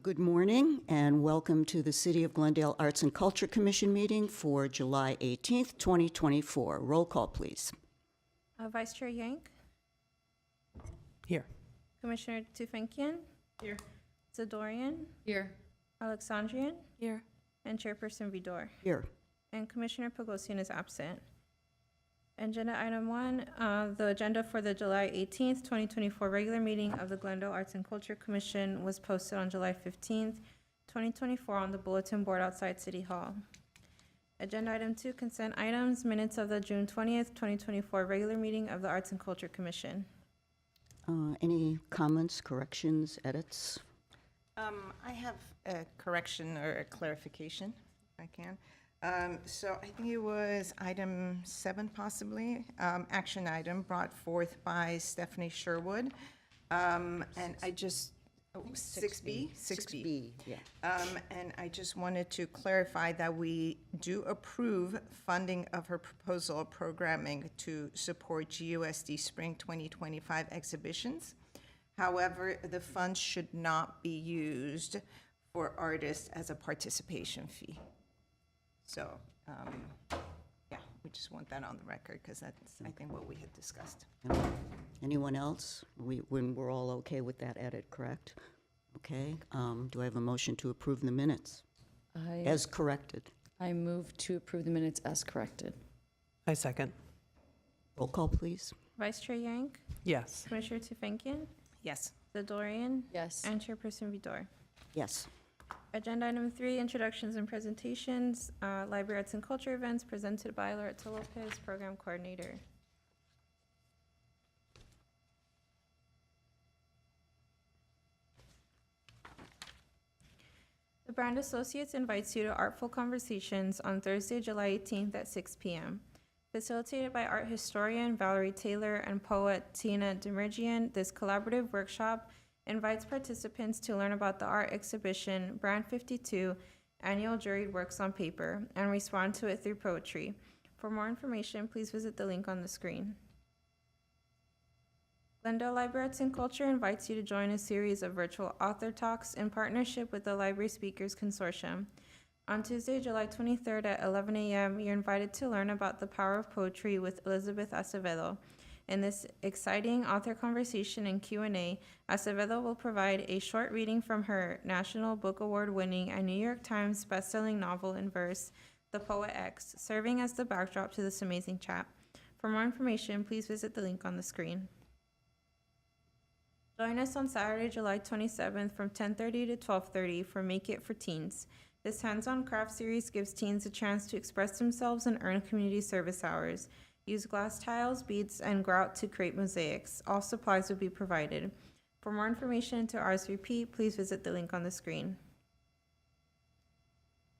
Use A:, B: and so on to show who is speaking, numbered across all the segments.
A: Good morning and welcome to the City of Glendale Arts and Culture Commission meeting for July 18th, 2024. Roll call, please.
B: Vice Chair Yank,
C: Here.
B: Commissioner Tufenkian,
C: Here.
B: Zadorian,
C: Here.
B: Alexandrian,
C: Here.
B: and Chairperson Vidor.
A: Here.
B: And Commissioner Pogosian is absent. Agenda item 1, the agenda for the July 18th, 2024 regular meeting of the Glendale Arts and Culture Commission was posted on July 15th, 2024 on the bulletin board outside City Hall. Agenda item 2, consent items, minutes of the June 20th, 2024 regular meeting of the Arts and Culture Commission.
A: Any comments, corrections, edits?
D: I have a correction or a clarification, if I can. So I think it was item 7 possibly, action item brought forth by Stephanie Sherwood. And I just, 6B? 6B.
A: Yeah.
D: And I just wanted to clarify that we do approve funding of her proposal of programming to support GUSD Spring 2025 exhibitions. However, the funds should not be used for artists as a participation fee. So, yeah, we just want that on the record because that's, I think, what we had discussed.
A: Anyone else? When we're all okay with that edit, correct? Okay. Do I have a motion to approve the minutes as corrected?
E: I move to approve the minutes as corrected.
C: I second.
A: Roll call, please.
B: Vice Chair Yank,
C: Yes.
B: Commissioner Tufenkian,
D: Yes.
B: Zadorian,
E: Yes.
B: and Chairperson Vidor.
A: Yes.
B: Agenda item 3, introductions and presentations, library arts and culture events presented by Loretta Lopez, program coordinator. The Brand Associates invites you to Artful Conversations on Thursday, July 18th at 6 p.m. Facilitated by art historian Valerie Taylor and poet Tina Demergian, this collaborative workshop invites participants to learn about the art exhibition Brand 52, Annual Juried Works on Paper, and respond to it through poetry. For more information, please visit the link on the screen. Glendale Library Arts and Culture invites you to join a series of virtual author talks in partnership with the Library Speakers Consortium. On Tuesday, July 23rd at 11 a.m., you're invited to learn about the power of poetry with Elizabeth Acevedo. In this exciting author conversation and Q&A, Acevedo will provide a short reading from her National Book Award-winning and New York Times bestselling novel in verse, The Poet X, serving as the backdrop to this amazing chat. For more information, please visit the link on the screen. Join us on Saturday, July 27th from 10:30 to 12:30 for Make It for Teens. This hands-on craft series gives teens a chance to express themselves and earn community service hours. Use glass tiles, beads, and grout to create mosaics. All supplies will be provided. For more information to RSVP, please visit the link on the screen.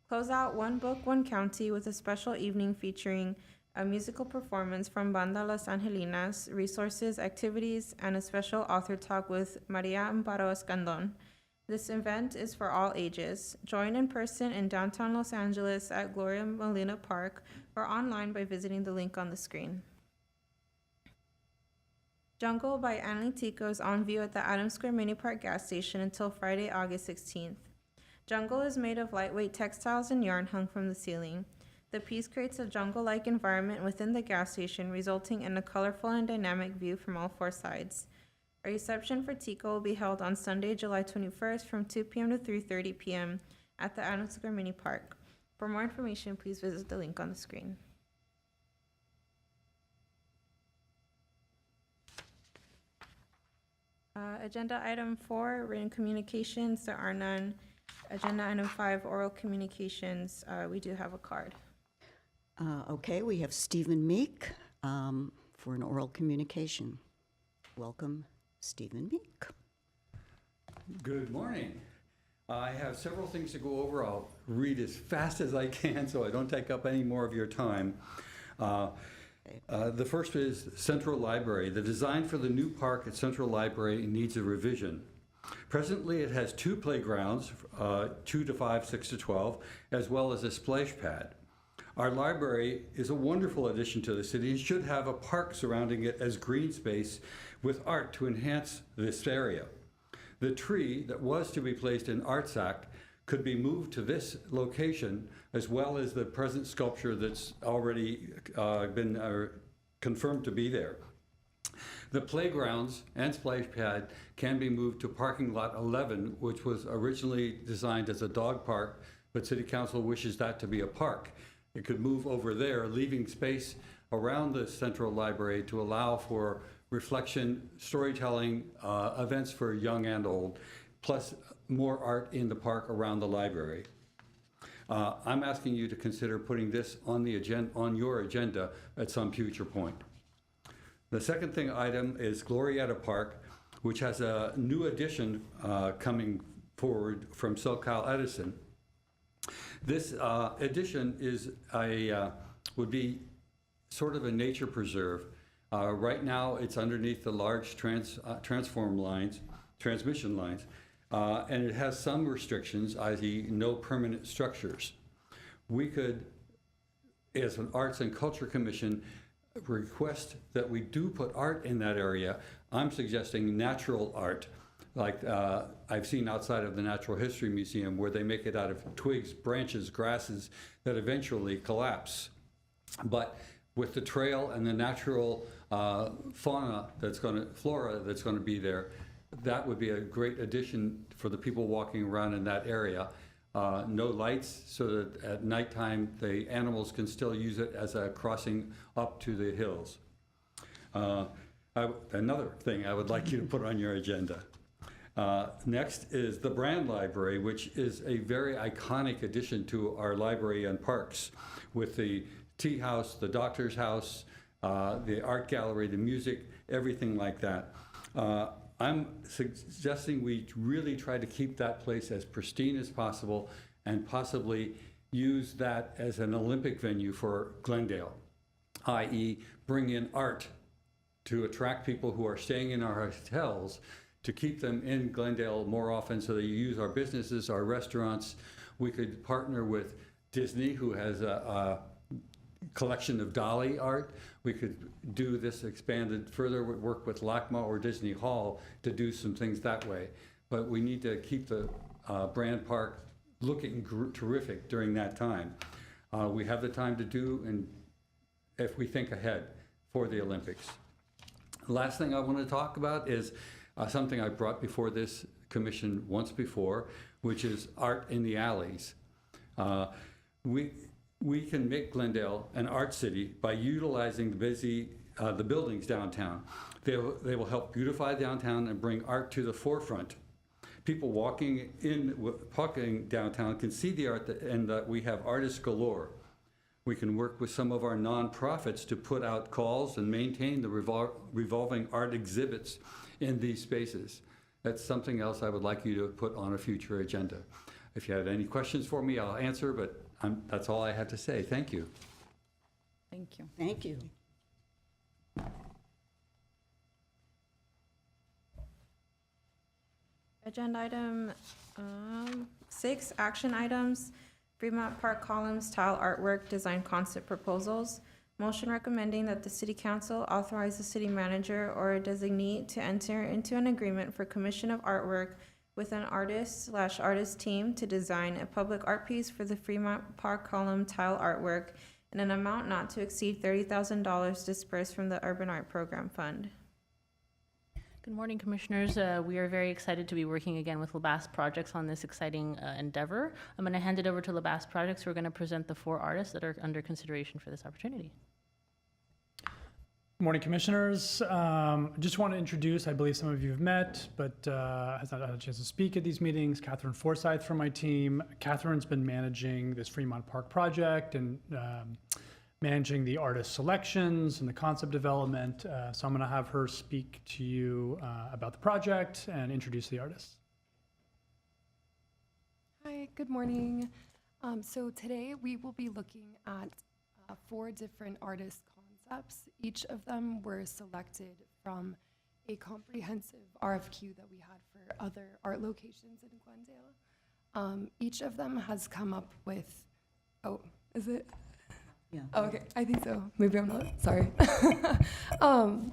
B: Close out One Book, One County with a special evening featuring a musical performance from Banda Las Angelinas, resources, activities, and a special author talk with Maria Amparo Escandon. This event is for all ages. Join in person in downtown Los Angeles at Gloria Molina Park or online by visiting the link on the screen. Jungle by Annie Tico is on view at the Adams Square Mini Park gas station until Friday, August 16th. Jungle is made of lightweight textiles and yarn hung from the ceiling. The piece creates a jungle-like environment within the gas station, resulting in a colorful and dynamic view from all 4 sides. A reception for Tico will be held on Sunday, July 21st from 2 p.m. to 3:30 p.m. at the Adams Square Mini Park. For more information, please visit the link on the screen. Agenda item 4, written communications. There are none. Agenda item 5, oral communications. We do have a card.
A: Okay, we have Stephen Meek for an oral communication. Welcome, Stephen Meek.
F: Good morning. I have several things to go over. I'll read as fast as I can so I don't take up any more of your time. The first is Central Library. The design for the new park at Central Library needs a revision. Presently, it has 2 playgrounds, 2 to 5, 6 to 12, as well as a splash pad. Our library is a wonderful addition to the city and should have a park surrounding it as green space with art to enhance this area. The tree that was to be placed in Arts Act could be moved to this location, as well as the present sculpture that's already been confirmed to be there. The playgrounds and splash pad can be moved to parking lot 11, which was originally designed as a dog park, but City Council wishes that to be a park. It could move over there, leaving space around the central library to allow for reflection, storytelling, events for young and old, plus more art in the park around the library. I'm asking you to consider putting this on the agenda, on your agenda at some future point. The second item is Glorietta Park, which has a new addition coming forward from SoCal Edison. This addition is would be sort of a nature preserve. Right now, it's underneath the large transmission lines, and it has some restrictions, i.e. no permanent structures. We could, as an Arts and Culture Commission, request that we do put art in that area. I'm suggesting natural art, like I've seen outside of the Natural History Museum, where they make it out of twigs, branches, grasses that eventually collapse. But with the trail and the natural flora that's going to be there, that would be a great addition for the people walking around in that area. No lights, so that at nighttime the animals can still use it as a crossing up to the hills. Another thing I would like you to put on your agenda. Next is the Brand Library, which is a very iconic addition to our library and parks, with the tea house, the doctor's house, the art gallery, the music, everything like that. I'm suggesting we really try to keep that place as pristine as possible and possibly use that as an Olympic venue for Glendale, i.e. bring in art to attract people who are staying in our hotels, to keep them in Glendale more often so that you use our businesses, our restaurants. We could partner with Disney, who has a collection of Dolly art. We could do this expanded further, work with LACMA or Disney Hall to do some things that way. But we need to keep the Brand Park looking terrific during that time. We have the time to do, and if we think ahead for the Olympics. Last thing I want to talk about is something I brought before this commission once before, which is art in the alleys. We can make Glendale an art city by utilizing the buildings downtown. They will help beautify downtown and bring art to the forefront. People walking downtown can see the art, and we have artists galore. We can work with some of our nonprofits to put out calls and maintain the revolving art exhibits in these spaces. That's something else I would like you to put on a future agenda. If you have any questions for me, I'll answer, but that's all I have to say. Thank you.
E: Thank you.
A: Thank you.
B: Agenda item 6, action items, Fremont Park columns, tile artwork, design concept proposals. Motion recommending that the City Council authorize the city manager or a designee to enter into an agreement for commission of artwork with an artist/artist team to design a public art piece for the Fremont Park column tile artwork in an amount not to exceed $30,000 dispersed from the Urban Art Program Fund.
G: Good morning, Commissioners. We are very excited to be working again with LaBasse Projects on this exciting endeavor. I'm going to hand it over to LaBasse Projects, who are going to present the 4 artists that are under consideration for this opportunity.
H: Good morning, Commissioners. Just want to introduce, I believe some of you have met, but has not had a chance to speak at these meetings, Catherine Forsyth from my team. Catherine's been managing this Fremont Park project and managing the artist selections and the concept development. So I'm going to have her speak to you about the project and introduce the artists.
I: Hi, good morning. So today we will be looking at 4 different artist concepts. Each of them were selected from a comprehensive RFQ that we had for other art locations in Glendale. Each of them has come up with, oh, is it?
A: Yeah.
I: Oh, okay, I think so. Maybe I'm not, sorry.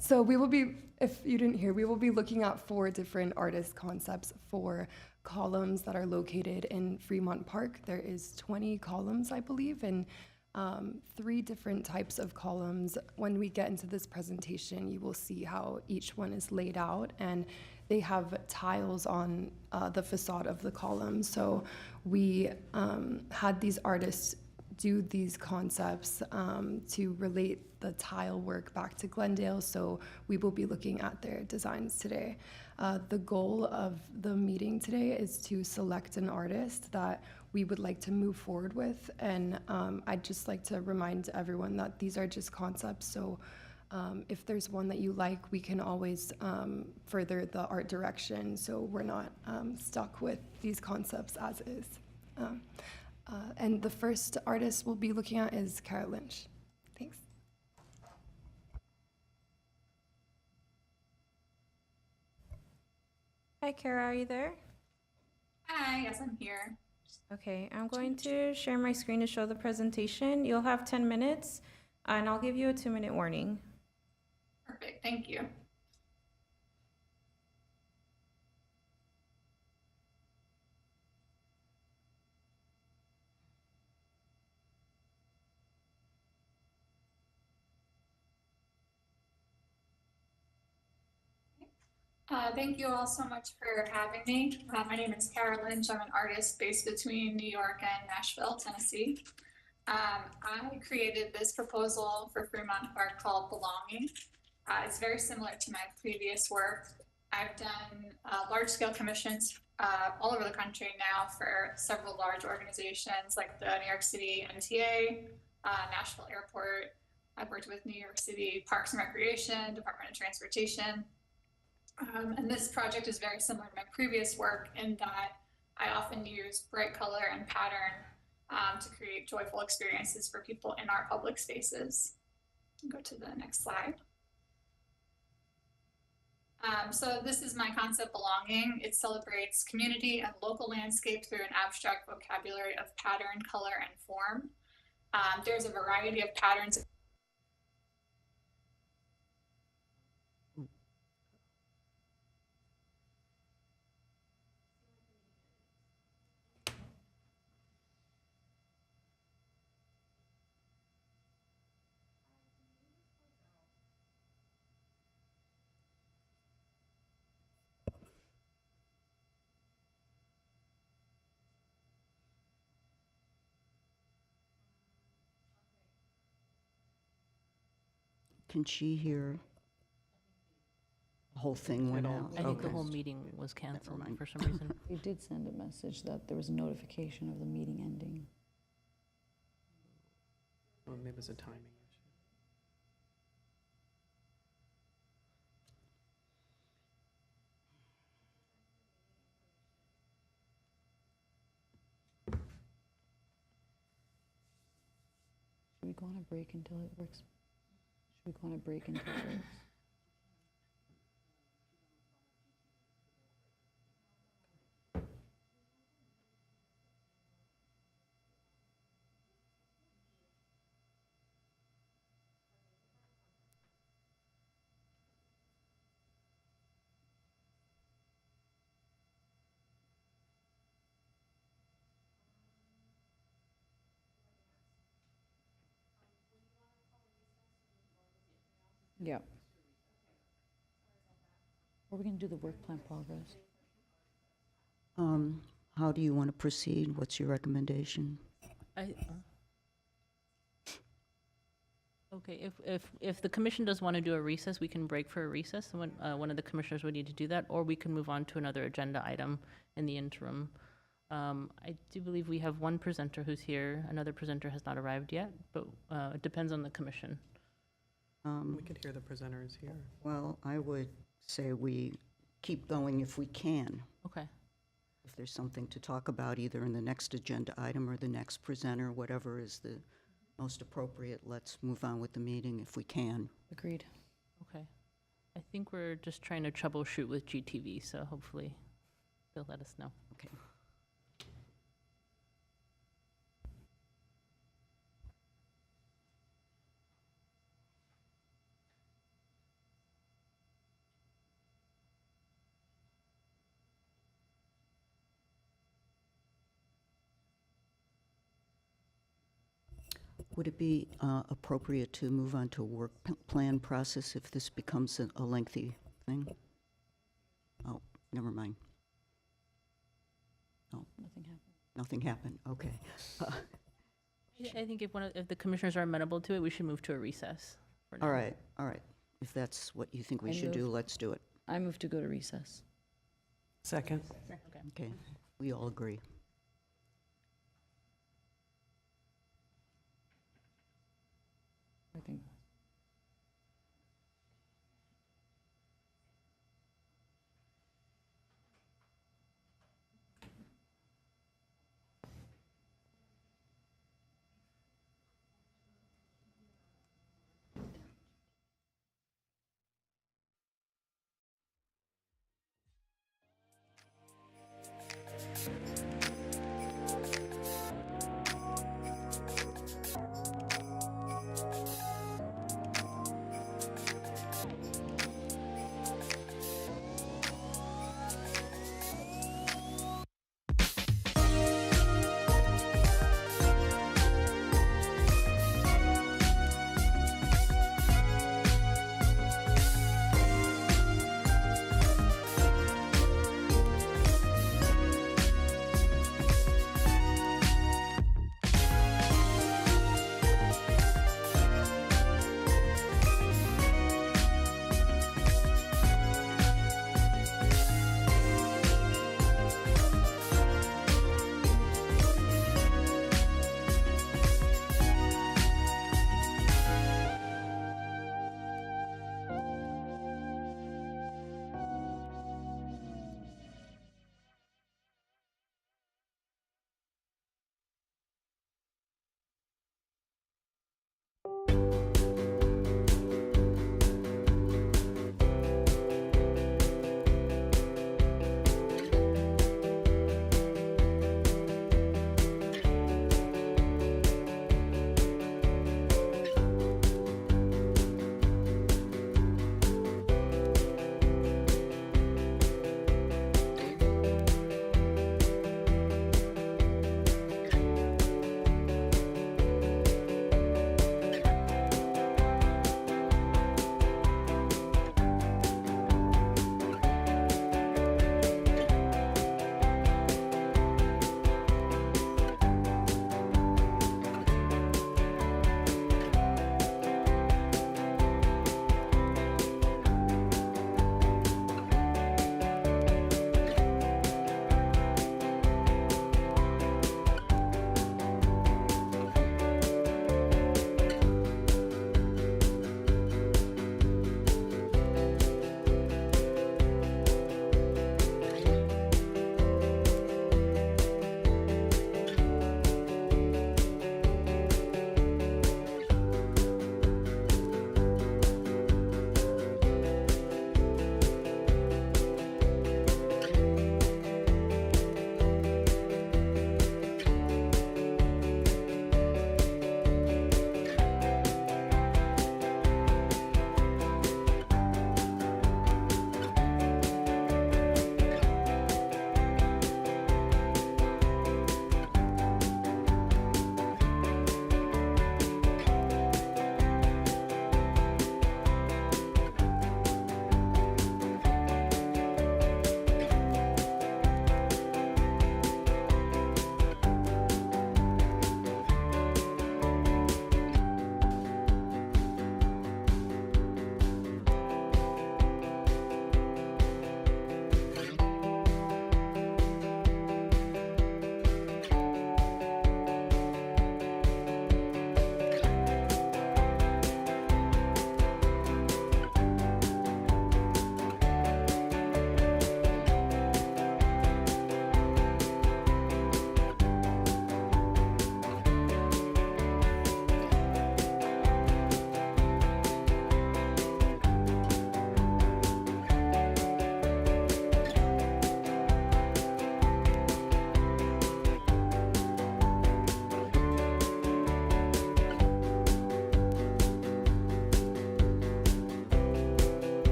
I: So we will be if you didn't hear, we will be looking at 4 different artist concepts for columns that are located in Fremont Park. There is 20 columns, I believe, and 3 different types of columns. When we get into this presentation, you will see how each one is laid out, and they have tiles on the facade of the column. So we had these artists do these concepts to relate the tile work back to Glendale, so we will be looking at their designs today. The goal of the meeting today is to select an artist that we would like to move forward with, and I'd just like to remind everyone that these are just concepts, so if there's one that you like, we can always further the art direction, so we're not stuck with these concepts as is. And the first artist we'll be looking at is Kara Lynch. Thanks.
B: Hi, Kara, are you there?
J: Hi, yes, I'm here.
B: Okay, I'm going to share my screen to show the presentation. You'll have 10 minutes, and I'll give you a 2-minute warning.
J: Perfect, thank you. Thank you all so much for having me. My name is Kara Lynch. I'm an artist based between New York and Nashville, Tennessee. I created this proposal for Fremont Park called Belonging. It's very similar to my previous work. I've done large-scale commissions all over the country now for several large organizations like the New York City MTA, Nashville Airport. I've worked with New York City Parks and Recreation, Department of Transportation. And this project is very similar to my previous work in that I often use bright color and pattern to create joyful experiences for people in our public spaces. Go to the next slide. So this is my concept, Belonging. It celebrates community and local landscape through an abstract vocabulary of pattern, color, and form. There's a variety of patterns.
A: Can she hear? The whole thing went out.
G: I think the
A: Okay.
G: whole meeting was canceled
A: mind.
G: for some reason.
E: They did send a message that there was a notification of the meeting ending.
C: Well, maybe it was a timing issue.
E: Should we go on a break until it works? Should we go on a break until it works? Yeah. Or we can do the work plan progress.
A: How do you want to proceed? What's your recommendation?
G: Okay, if the commission does want to do a recess, we can break for a recess. One of the commissioners would need to do that, or we can move on to another agenda item in the interim. I do believe we have one presenter who's here. Another presenter has not arrived yet, but it depends on the commission.
C: We could hear the presenters here.
A: Well, I would say we keep going if we can.
G: Okay.
A: If there's something to talk about, either in the next agenda item or the next presenter, whatever is the most appropriate, let's move on with the meeting if we can.
E: Agreed.
G: Okay. I think we're just trying to troubleshoot with GTV, so hopefully they'll let us know.
A: Okay. Would it be appropriate to move on to a work plan process if this becomes a lengthy thing? Oh, never mind.
E: Nothing happened.
A: Nothing happened, okay.
G: I think if the commissioners are amenable to it, we should move to a recess for now.
A: All right, all right. If that's what you think we
E: I
A: should do,
E: move-
A: let's do it.
E: I move to go to recess.
C: Second.
A: Okay, we all agree.
E: I think.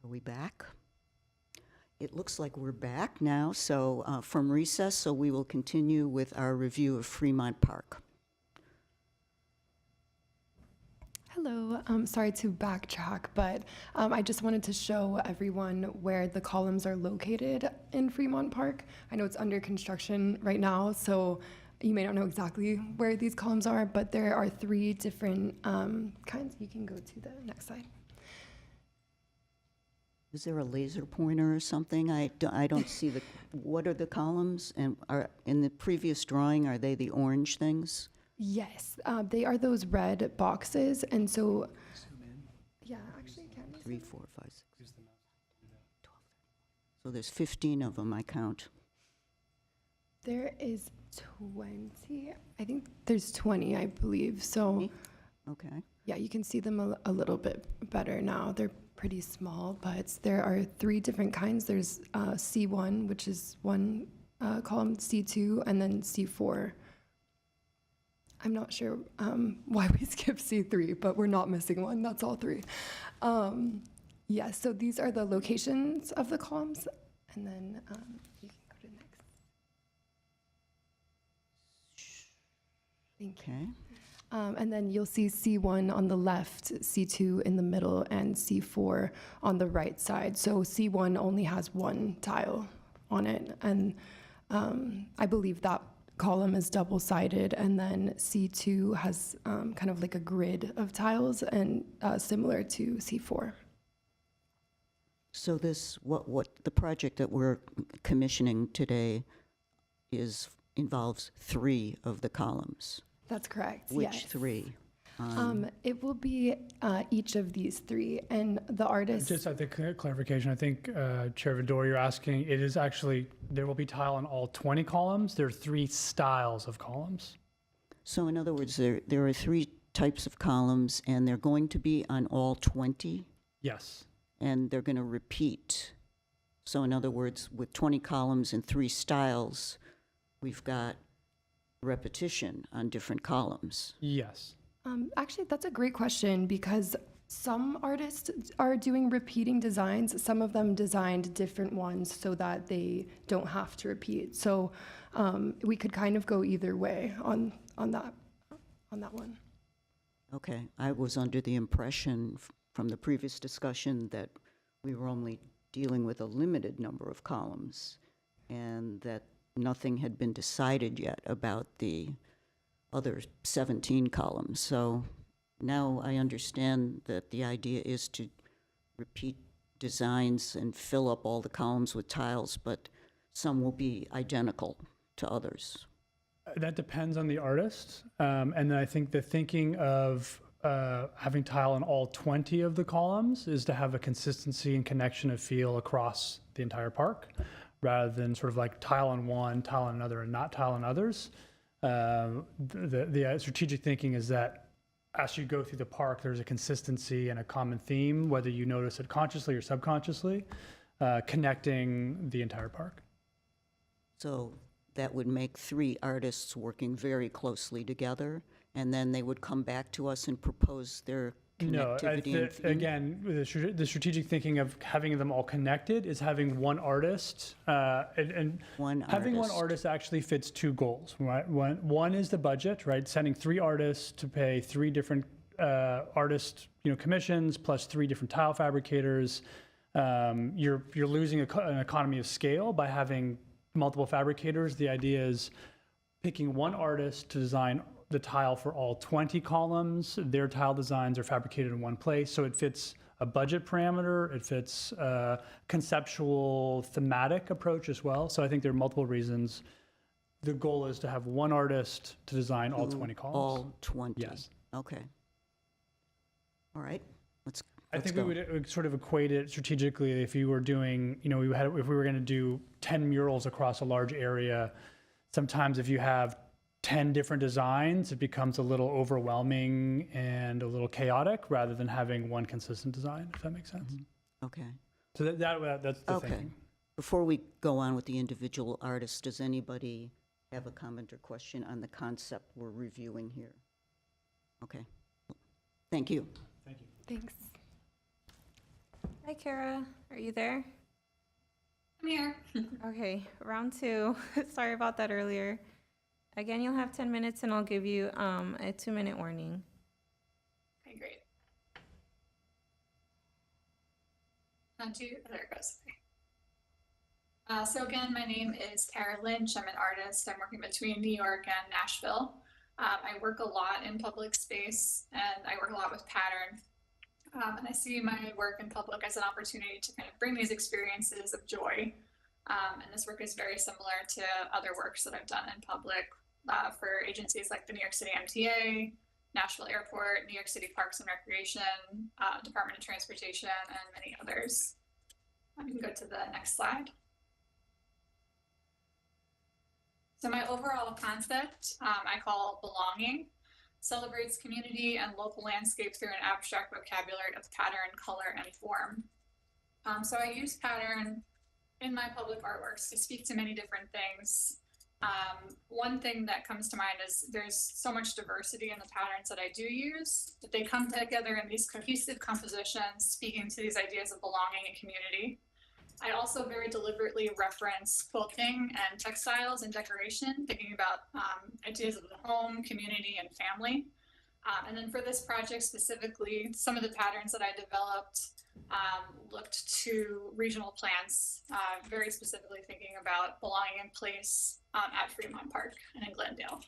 A: Are we back? It looks like we're back now, so from recess, so we will continue with our review of Fremont Park.
I: Hello, sorry to backtrack, but I just wanted to show everyone where the columns are located in Fremont Park. I know it's under construction right now, so you may not know exactly where these columns are, but there are 3 different kinds. You can go to the next slide.
A: Is there a laser pointer or something? I don't see the, what are the columns? And are, in the previous drawing, are they the orange things?
I: Yes, they are those red boxes, and so, yeah, actually, can we
A: 3, 4, 5, 6, 12. So there's 15 of them, I count.
I: There is 20. I think there's 20, I believe. So,
A: Okay.
I: yeah, you can see them a little bit better now. They're pretty small, but there are 3 different kinds. There's C1, which is one column, C2, and then C4. I'm not sure why we skipped C3, but we're not missing one. That's all 3. Yeah, so these are the locations of the columns, and then you can go to the next. Thank you.
A: Okay.
I: And then you'll see C1 on the left, C2 in the middle, and C4 on the right side. So C1 only has 1 tile on it, and I believe that column is double-sided, and then C2 has kind of like a grid of tiles, and similar to C4.
A: So this, what the project that we're commissioning today involves 3 of the columns.
I: That's correct.
A: Which
I: yes.
A: 3?
I: It will be each of these 3, and the artist.
H: Just at the clarification, I think Chair Vidor, you're asking, it is actually, there will be tile on all 20 columns. There are 3 styles of columns.
A: So in other words, there are 3 types of columns, and they're going to be on all 20,
H: Yes.
A: and they're going to repeat. So in other words, with 20 columns and 3 styles, we've got repetition on different columns.
H: Yes.
I: Actually, that's a great question, because some artists are doing repeating designs. Some of them designed different ones so that they don't have to repeat. So we could kind of go either way on that one.
A: Okay, I was under the impression from the previous discussion that we were only dealing with a limited number of columns, and that nothing had been decided yet about the other 17 columns. So now I understand that the idea is to repeat designs and fill up all the columns with tiles, but some will be identical to others.
H: That depends on the artist. And then I think the thinking of having tile on all 20 of the columns is to have a consistency and connection of feel across the entire park, rather than sort of like tile on one, tile on another, and not tile on others. The strategic thinking is that as you go through the park, there's a consistency and a common theme, whether you notice it consciously or subconsciously, connecting the entire park.
A: So that would make 3 artists working very closely together, and then they would come back to us and propose their connectivity. and theme?
H: Again, the strategic thinking of having them all connected is having one artist, and having one artist actually fits 2 goals, right? One is the budget, right? Sending 3 artists to pay 3 different artist, commissions, plus 3 different tile fabricators. You're losing an economy of scale by having multiple fabricators. The idea is picking one artist to design the tile for all 20 columns. Their tile designs are fabricated in one place, so it fits a budget parameter, it fits a conceptual thematic approach as well. So I think there are multiple reasons. The goal is to have one artist to design all 20 columns.
A: All 20?
H: Yes.
A: Okay. All right,
H: I think
A: go.
H: we would sort of equate it strategically if you were doing, if we were going to do 10 murals across a large area. Sometimes if you have 10 different designs, it becomes a little overwhelming and a little chaotic rather than having one consistent design, if that makes sense.
A: Okay.
H: So that's the
A: Okay.
H: thinking.
A: Before we go on with the individual artists, does anybody have a comment or question on the concept we're reviewing here? Okay. Thank you.
H: Thank you.
I: Thanks.
B: Hi, Kara. Are you there?
J: I'm here.
B: Okay, round two. Sorry about that earlier. Again, you'll have 10 minutes and I'll give you a 2-minute warning.
J: Okay, great. There it goes. So again, my name is Kara Lynch. I'm an artist. I'm working between New York and Nashville. I work a lot in public space and I work a lot with pattern. And I see my work in public as an opportunity to kind of bring these experiences of joy. And this work is very similar to other works that I've done in public for agencies like the New York City MTA, Nashville Airport, New York City Parks and Recreation, Department of Transportation, and many others. You can go to the next slide. So my overall concept, I call belonging, celebrates community and local landscape through an abstract vocabulary of pattern, color, and form. So I use pattern in my public artworks to speak to many different things. One thing that comes to mind is there's so much diversity in the patterns that I do use, but they come together in these cohesive compositions, speaking to these ideas of belonging and community. I also very deliberately reference quilting and textiles and decoration, thinking about ideas of the home, community, and family. And then for this project specifically, some of the patterns that I developed looked to regional plants, very specifically thinking about belonging in place at Fremont Park and in Glendale.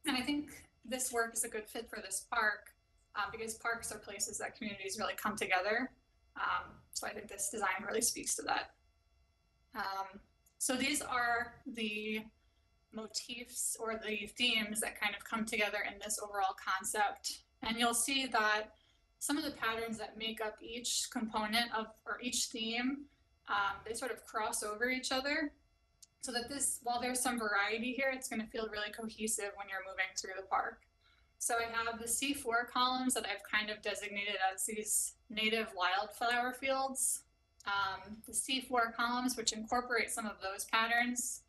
J: And I think this work is a good fit for this park because parks are places that communities really come together. So I think this design really speaks to that. So these are the motifs or the themes that kind of come together in this overall concept. And you'll see that some of the patterns that make up each component of, or each theme, they sort of cross over each other. So that this, while there's some variety here, it's gonna feel really cohesive when you're moving through the park. So I have the C4 columns that I've kind of designated as these native wildflower fields. The C4 columns, which incorporate some of those patterns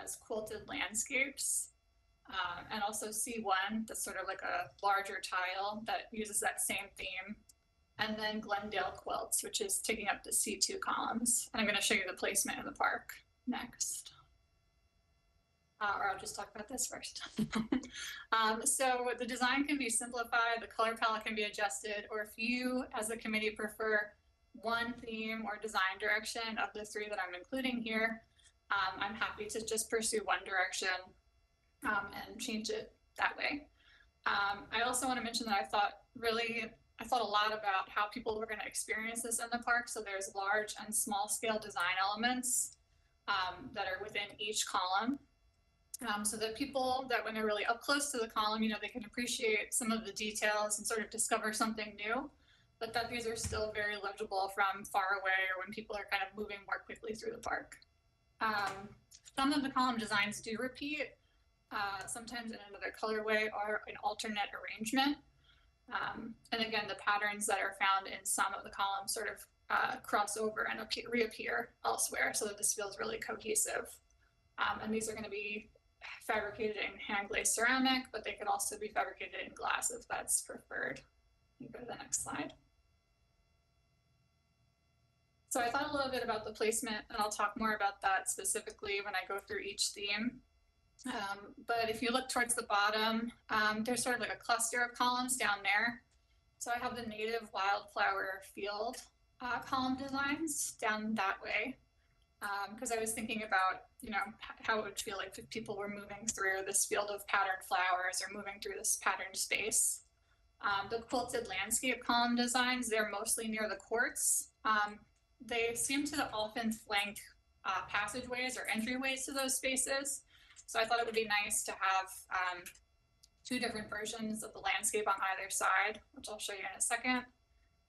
J: as quilted landscapes. And also C1, that's sort of like a larger tile that uses that same theme. And then Glendale quilts, which is taking up the C2 columns. And I'm gonna show you the placement in the park next. Or I'll just talk about this first. So the design can be simplified, the color palette can be adjusted, or if you as a committee prefer one theme or design direction of the three that I'm including here, I'm happy to just pursue one direction and change it that way. I also want to mention that I thought a lot about how people were going to experience this in the park. So there's large and small scale design elements that are within each column. So that people that when they're really up close to the column, you know, they can appreciate some of the details and sort of discover something new, but that these are still very legible from far away or when people are kind of moving more quickly through the park. Some of the column designs do repeat, sometimes in another colorway or an alternate arrangement. And again, the patterns that are found in some of the columns sort of cross over and reappear elsewhere so that this feels really cohesive. And these are going to be fabricated in hand glazed ceramic, but they could also be fabricated in glass if that's preferred. You go to the next slide. So I thought a little bit about the placement, and I'll talk more about that specifically when I go through each theme. But if you look towards the bottom, there's sort of like a cluster of columns down there. So I have the native wildflower field column designs down that way. Because I was thinking about, you know, how it would feel like if people were moving through this field of patterned flowers or moving through this patterned space. The quilted landscape column designs, they're mostly near the courts. They seem to often flank passageways or entryways to those spaces. So I thought it would be nice to have two different versions of the landscape on either side, which I'll show you in a second.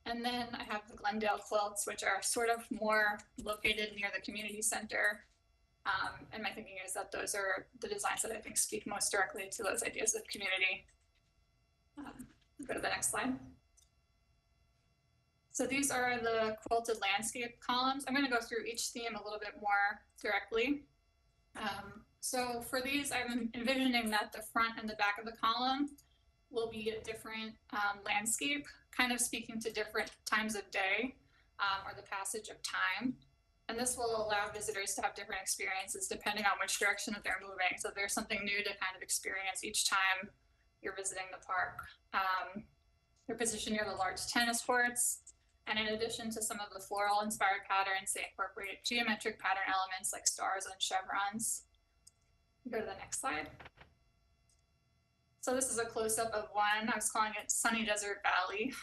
J: And then I have the Glendale quilts, which are sort of more located near the community center. And my thinking is that those are the designs that I think speak most directly to those ideas of community. Go to the next slide. So these are the quilted landscape columns. I'm going to go through each theme a little bit more directly. So for these, I'm envisioning that the front and the back of the column will be a different landscape, kind of speaking to different times of day or the passage of time. And this will allow visitors to have different experiences depending on which direction that they're moving. So there's something new to kind of experience each time you're visiting the park. They're positioned near the large tennis courts. And in addition to some of the floral inspired patterns, they incorporate geometric pattern elements like stars and chevrons. Go to the next slide. So this is a close-up of one. I was calling it Sunny Desert Valley.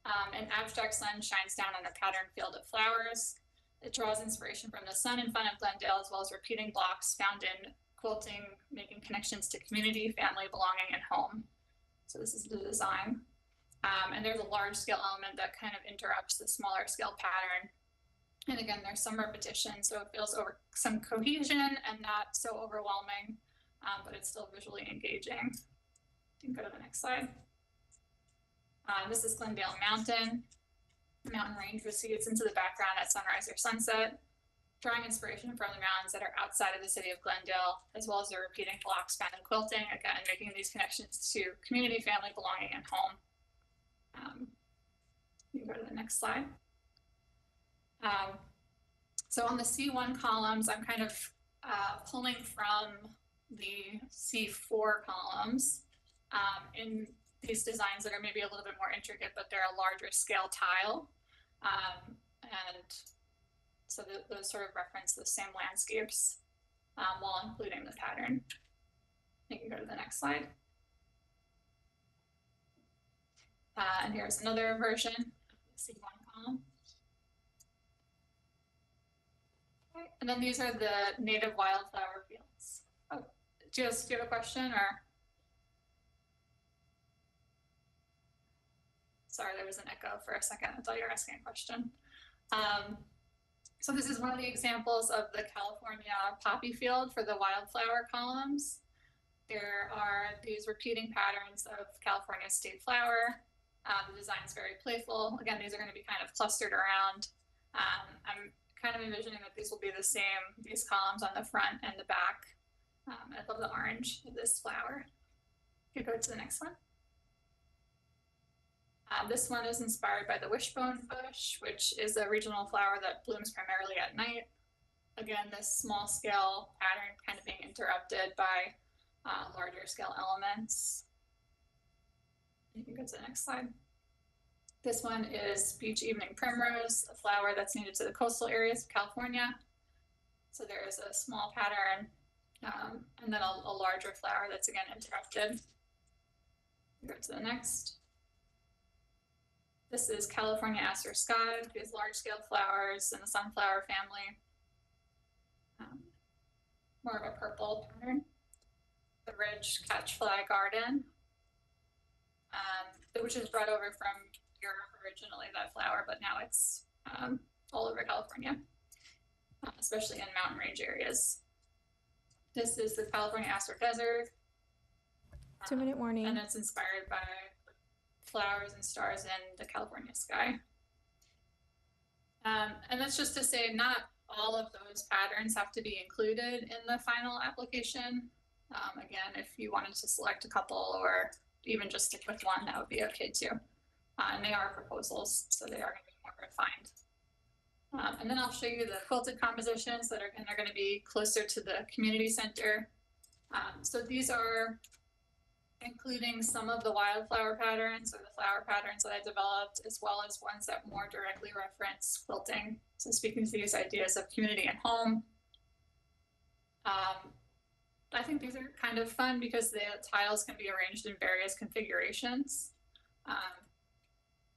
J: An abstract sun shines down on a patterned field of flowers. It draws inspiration from the sun in front of Glendale, as well as repeating blocks found in quilting, making connections to community, family, belonging, and home. So this is the design. And there's a large scale element that kind of interrupts the smaller scale pattern. And again, there's some repetition, so it feels over some cohesion and not so overwhelming, but it's still visually engaging. You can go to the next slide. This is Glendale Mountain. The mountain range recedes into the background at sunrise or sunset, drawing inspiration from the mountains that are outside of the city of Glendale, as well as the repeating blocks found in quilting, again, making these connections to community, family, belonging, and home. You can go to the next slide. So on the C1 columns, I'm kind of pulling from the C4 columns in these designs that are maybe a little bit more intricate, but they're a larger scale tile. And so those sort of reference the same landscapes while including the pattern. You can go to the next slide. And here's another version of the C1 column. Okay. And then these are the native wildflower fields. Oh, do you have a question or? Sorry, there was an echo for a second. I thought you were asking a question. So this is one of the examples of the California poppy field for the wildflower columns. There are these repeating patterns of California state flower. The design's very playful. Again, these are going to be kind of clustered around. I'm kind of envisioning that these will be the same, these columns on the front and the back. I love the orange of this flower. You could go to the next one. This one is inspired by the wishbone bush, which is a regional flower that blooms primarily at night. Again, this small scale pattern kind of being interrupted by larger scale elements. You can go to the next slide. This one is beach evening primrose, a flower that's native to the coastal areas of California. So there is a small pattern and then a larger flower that's again interrupted. Go to the next. This is California aster sky, these large scale flowers in the sunflower family. More of a purple pattern. The Ridge Catchfly Garden, which is brought over from Europe originally, that flower, but now it's all over California, especially in mountain range areas. This is the California aster desert.
B: 2-minute warning.
J: And it's inspired by flowers and stars in the California sky. And that's just to say not all of those patterns have to be included in the final application. Again, if you wanted to select a couple or even just stick with one, that would be okay too. And they are proposals, so they are going to be more refined. And then I'll show you the quilted compositions that are going to be closer to the community center. So these are including some of the wildflower patterns or the flower patterns that I developed, as well as ones that more directly reference quilting. So speaking to these ideas of community and home. I think these are kind of fun because the tiles can be arranged in various configurations.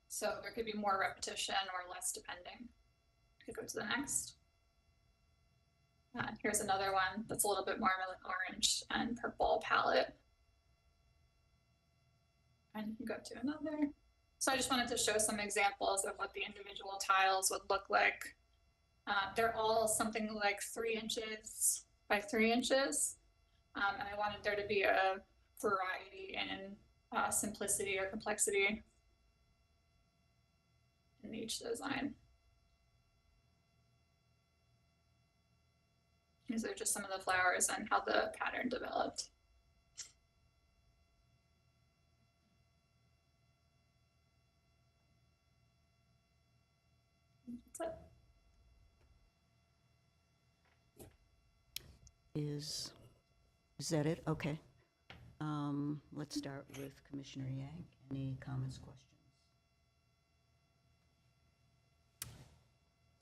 J: So there could be more repetition or less depending. Could go to the next. Here's another one that's a little bit more of an orange and purple palette. And you can go to another. So I just wanted to show some examples of what the individual tiles would look like. They're all something like 3 inches by 3 inches. And I wanted there to be a variety in simplicity or complexity in each design. These are just some of the flowers and how the pattern developed.
A: Is that it? Okay. Let's start with Commissioner Yang. Any comments,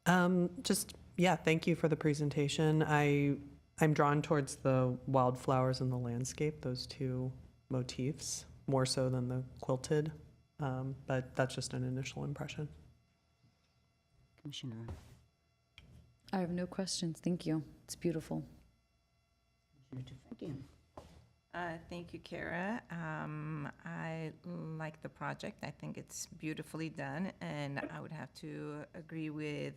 A: questions?
C: Yeah, thank you for the presentation. I'm drawn towards the wildflowers and the landscape, those two motifs, more so than the quilted, but that's just an initial impression.
A: Commissioner,
E: I have no questions. Thank you. It's beautiful.
A: Commissioner Tufekcian.
D: Thank you, Kara. I like the project. I think it's beautifully done, and I would have to agree with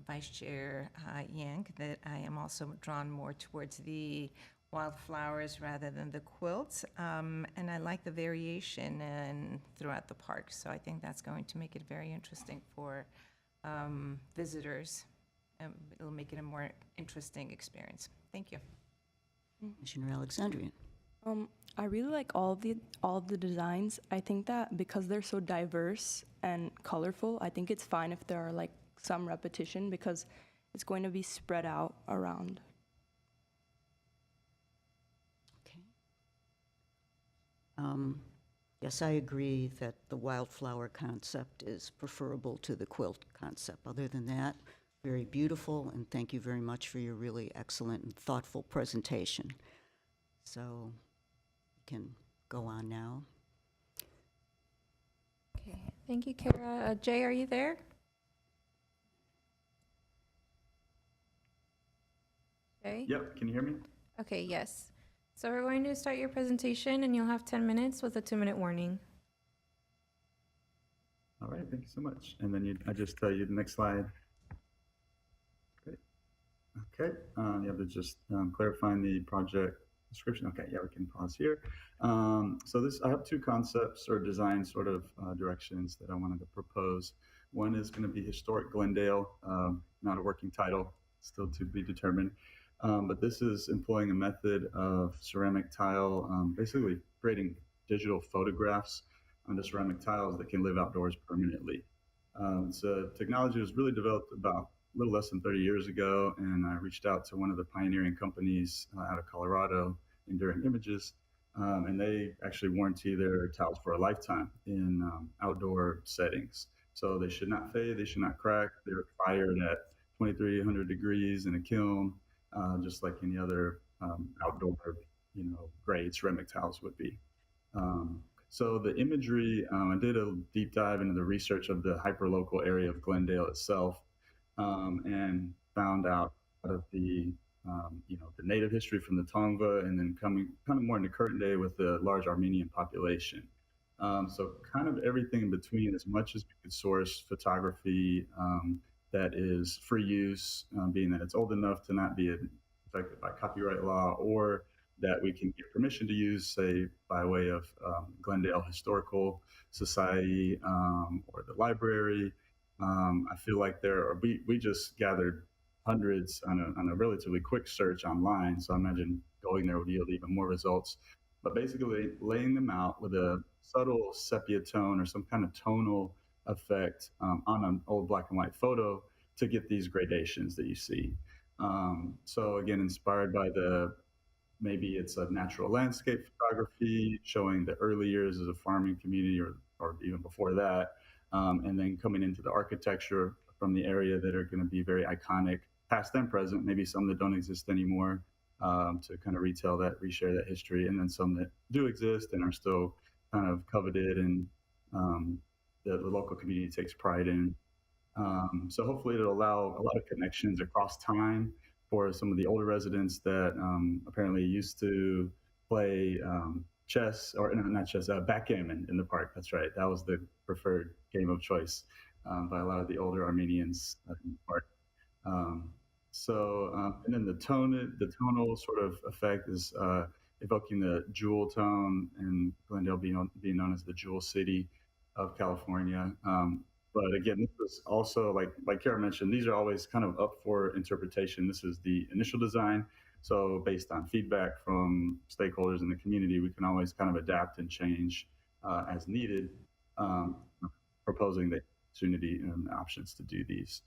D: Vice Chair Yang that I am also drawn more towards the wildflowers rather than the quilts. And I like the variation throughout the park, so I think that's going to make it very interesting for visitors. It'll make it a more interesting experience. Thank you.
A: Commissioner Alexandrian.
K: I really like all of the designs. I think that because they're so diverse and colorful, I think it's fine if there are like some repetition because it's going to be spread out around.
A: Okay. Yes, I agree that the wildflower concept is preferable to the quilt concept. Other than that, very beautiful, and thank you very much for your really excellent and thoughtful presentation. So, you can go on now.
B: Okay, thank you, Kara. Jay, are you there? Jay?
L: Yep, can you hear me?
B: Okay, yes. So we're going to start your presentation, and you'll have 10 minutes with a 2-minute warning.
L: All right, thank you so much. And then I just tell you the next slide. Great. Okay, you have to just clarifying the project description. Okay, yeah, we can pause here. So I have two concepts or design sort of directions that I wanted to propose. One is going to be Historic Glendale, not a working title, still to be determined. But this is employing a method of ceramic tile, basically creating digital photographs onto ceramic tiles that can live outdoors permanently. So technology was really developed about a little less than 30 years ago, and I reached out to one of the pioneering companies out of Colorado, Enduring Images, and they actually warranty their tiles for a lifetime in outdoor settings. So they should not fade, they should not crack. They're fired at 2,300 degrees in a kiln, just like any other outdoor, grade ceramic tiles would be. So the imagery, I did a deep dive into the research of the hyperlocal area of Glendale itself, and found out of the the native history from the Tongva, and then coming kind of more into current day with the large Armenian population. So kind of everything in between, as much as we could source photography that is free use, being that it's old enough to not be affected by copyright law, or that we can get permission to use, say, by way of Glendale Historical Society or the library. I feel like we just gathered hundreds on a relatively quick search online, so I imagine going there would yield even more results. But basically laying them out with a subtle sepia tone or some kind of tonal effect on an old black and white photo to get these gradations that you see. So again, inspired by maybe it's a natural landscape photography showing the early years as a farming community or even before that, and then coming into the architecture from the area that are going to be very iconic, past and present, maybe some that don't exist anymore, to kind of reshare that history, and then some that do exist and are still kind of coveted and the local community takes pride in. So hopefully it'll allow a lot of connections across time for some of the older residents that apparently used to play chess, or no, not chess, backgammon in the park. That's right. That was the preferred game of choice by a lot of the older Armenians in the park. And then the tonal sort of effect is evoking the jewel tone, and Glendale being known as the Jewel City of California. But again, this is also, like Kara mentioned, these are always kind of up for interpretation. This is the initial design. So based on feedback from stakeholders in the community, we can always kind of adapt and change as needed, proposing the opportunity and options to do these.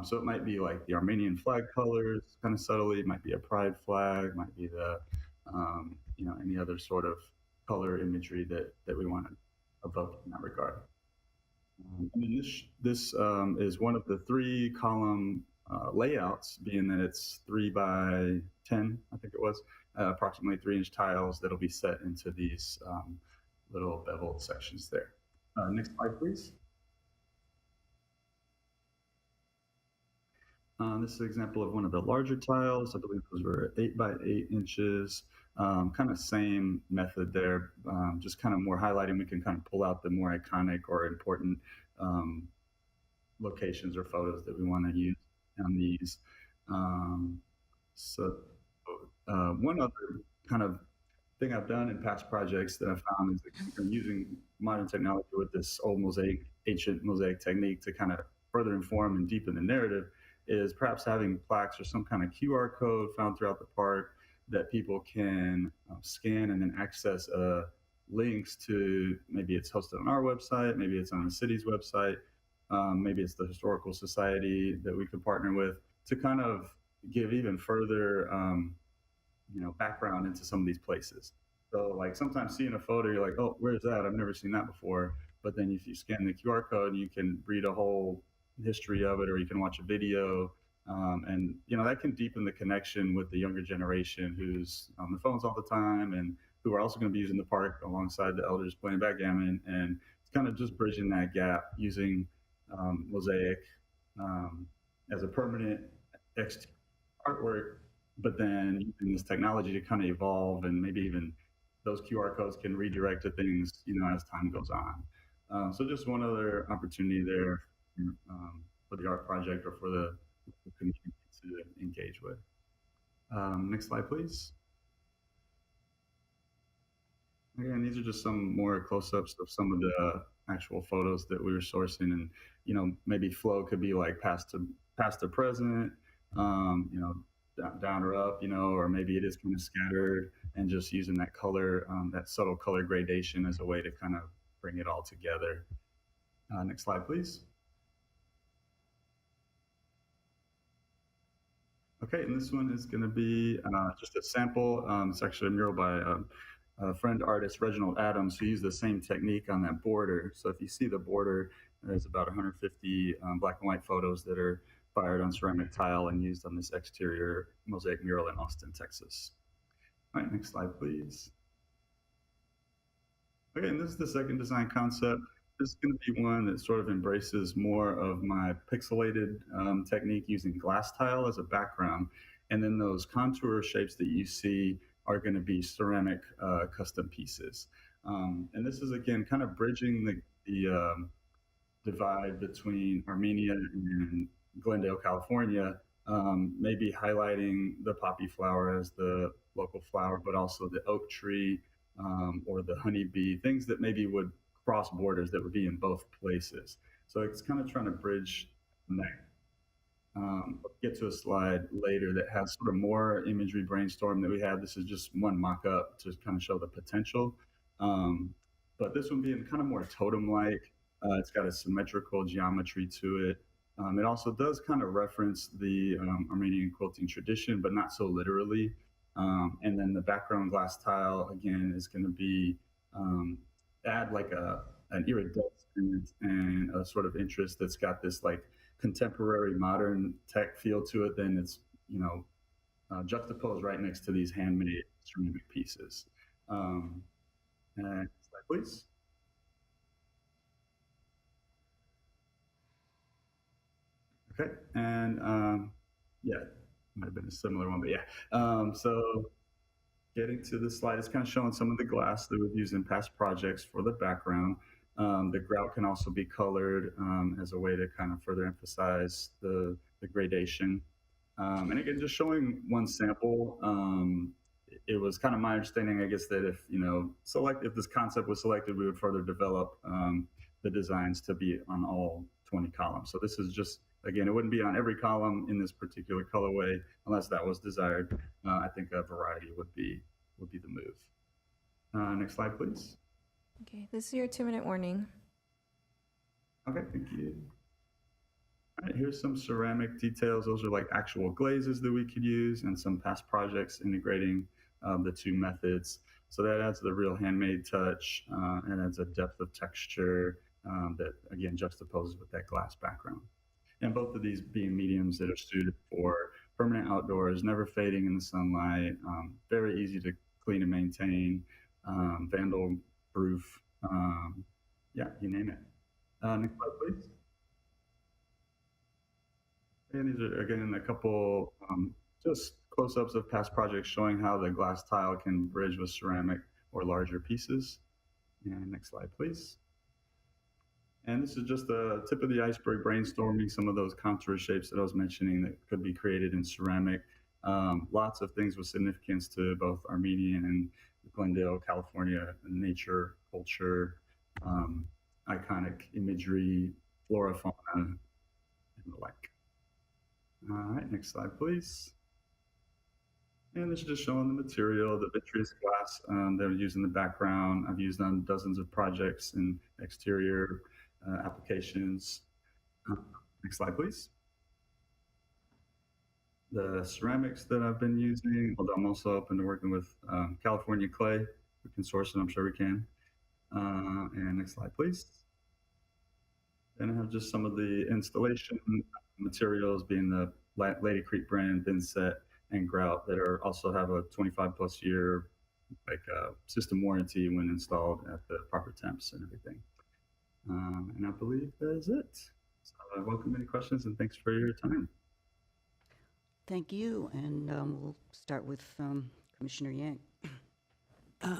L: So it might be like the Armenian flag colors, kind of subtly. It might be a pride flag, might be the, any other sort of color imagery that we want to evoke in that regard. And then this is one of the 3-column layouts, being that it's 3 by 10, I think it was, approximately 3-inch tiles that'll be set into these little beveled sections there. Next slide, please. This is an example of one of the larger tiles. I believe those were 8 by 8 inches. Kind of same method there, just kind of more highlighting. We can kind of pull out the more iconic or important locations or photos that we want to use on these. One other kind of thing I've done in past projects that I've found is that using modern technology with this old ancient mosaic technique to kind of further inform and deepen the narrative is perhaps having plaques or some kind of QR code found throughout the park that people can scan and then access links to. Maybe it's hosted on our website, maybe it's on the city's website, maybe it's the historical society that we could partner with to kind of give even further background into some of these places. So like sometimes seeing a photo, you're like, oh, where's that? I've never seen that before. But then if you scan the QR code, you can read a whole history of it, or you can watch a video. And that can deepen the connection with the younger generation who's on the phones all the time and who are also going to be using the park alongside the elders playing backgammon. And it's kind of just bridging that gap using mosaic as a permanent artwork, but then using this technology to kind of evolve, and maybe even those QR codes can redirect to things, as time goes on. So just one other opportunity there for the art project or for the community to engage with. Next slide, please. Again, these are just some more close-ups of some of the actual photos that we were sourcing, and maybe flow could be like past to present, down or up, or maybe it is kind of scattered, and just using that color, that subtle color gradation as a way to kind of bring it all together. Next slide, please. Okay, and this one is going to be just a sample. It's actually a mural by a friend artist, Reginald Adams, who used the same technique on that border. So if you see the border, there's about 150 black and white photos that are fired on ceramic tile and used on this exterior mosaic mural in Austin, Texas. All right, next slide, please. Okay, and this is the second design concept. This is going to be one that sort of embraces more of my pixelated technique using glass tile as a background. And then those contour shapes that you see are going to be ceramic custom pieces. And this is, again, kind of bridging the divide between Armenia and Glendale, California, maybe highlighting the poppy flower as the local flower, but also the oak tree or the honeybee, things that maybe would cross borders that would be in both places. So it's kind of trying to bridge that. We'll get to a slide later that has sort of more imagery brainstorm that we had. This is just one mock-up to kind of show the potential. But this one being kind of more totem-like. It's got a symmetrical geometry to it. It also does kind of reference the Armenian quilting tradition, but not so literally. And then the background glass tile, again, is going to be add like an iridescent and a sort of interest that's got this like contemporary modern tech feel to it. Then it's, juxtaposed right next to these handmade ceramic pieces. Next slide, please. Okay, and yeah, might have been a similar one, but yeah. So getting to this slide, it's kind of showing some of the glass that we've used in past projects for the background. The grout can also be colored as a way to kind of further emphasize the gradation. And again, just showing one sample, it was kind of my understanding, I guess, that if if this concept was selected, we would further develop the designs to be on all 20 columns. So this is just, again, it wouldn't be on every column in this particular colorway unless that was desired. I think a variety would be the move. Next slide, please.
B: Okay, this is your 2-minute warning.
L: Okay, thank you. All right, here's some ceramic details. Those are like actual glazes that we could use, and some past projects integrating the two methods. So that adds the real handmade touch and adds a depth of texture that, again, juxtaposes with that glass background. And both of these being mediums that are suited for permanent outdoors, never fading in the sunlight, very easy to clean and maintain, vandal proof. Yeah, you name it. Next slide, please. And these are, again, a couple just close-ups of past projects showing how the glass tile can bridge with ceramic or larger pieces. And next slide, please. And this is just the tip of the iceberg, brainstorming some of those contour shapes that I was mentioning that could be created in ceramic. Lots of things with significance to both Armenian and Glendale, California, nature, culture, iconic imagery, flora, fauna, and the like. All right, next slide, please. And this is just showing the material, the vitreous glass that we use in the background. I've used on dozens of projects in exterior applications. Next slide, please. The ceramics that I've been using, although I'm also open to working with California clay. We can source it, I'm sure we can. And next slide, please. Then I have just some of the installation materials, being the Lady Creek brand, Thinset, and Grout, that are also have a 25+ year system warranty when installed at the proper temps and everything. And I believe that is it. So I welcome any questions, and thanks for your time.
A: Thank you, and we'll start with Commissioner Yang.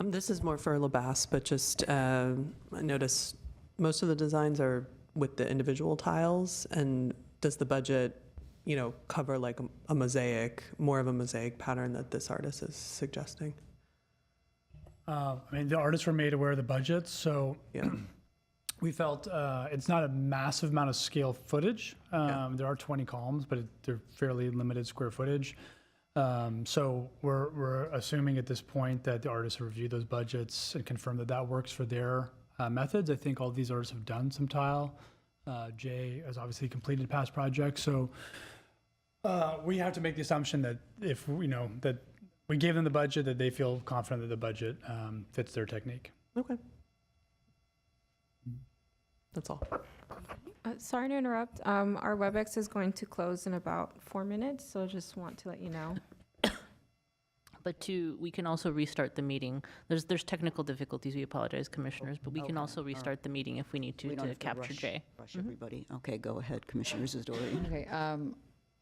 C: This is more for LaBasse, but just I noticed most of the designs are with the individual tiles, and does the budget, cover like a mosaic, more of a mosaic pattern that this artist is suggesting?
H: I mean, the artists were made aware of the budget, so
C: Yeah.
H: we felt it's not a massive amount of scale footage. There are 20 columns, but they're fairly limited square footage. So we're assuming at this point that the artists have reviewed those budgets and confirmed that that works for their methods. I think all of these artists have done some tile. Jay has obviously completed past projects, so we have to make the assumption that if that we gave them the budget, that they feel confident that the budget fits their technique.
C: Okay. That's all.
B: Sorry to interrupt. Our WebEx is going to close in about 4 minutes, so just want to let you know.
G: But we can also restart the meeting. There's technical difficulties. We apologize, commissioners, but we can
A: Okay,
G: also restart the meeting if we need to
A: We don't have to
G: capture Jay.
A: rush everybody. Okay, go ahead, Commissioner Zadorian.
E: Okay,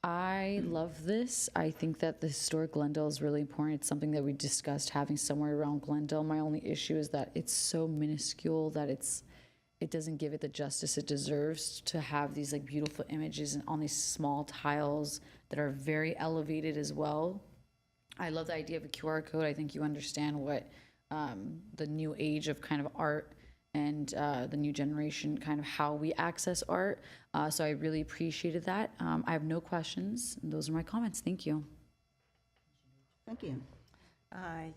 E: I love this. I think that the historic Glendale is really important. It's something that we discussed having somewhere around Glendale. My only issue is that it's so minuscule that it doesn't give it the justice it deserves to have these like beautiful images on these small tiles that are very elevated as well. I love the idea of a QR code. I think you understand what the new age of kind of art and the new generation, kind of how we access art. So I really appreciated that. I have no questions. Those are my comments. Thank you.
A: Thank you.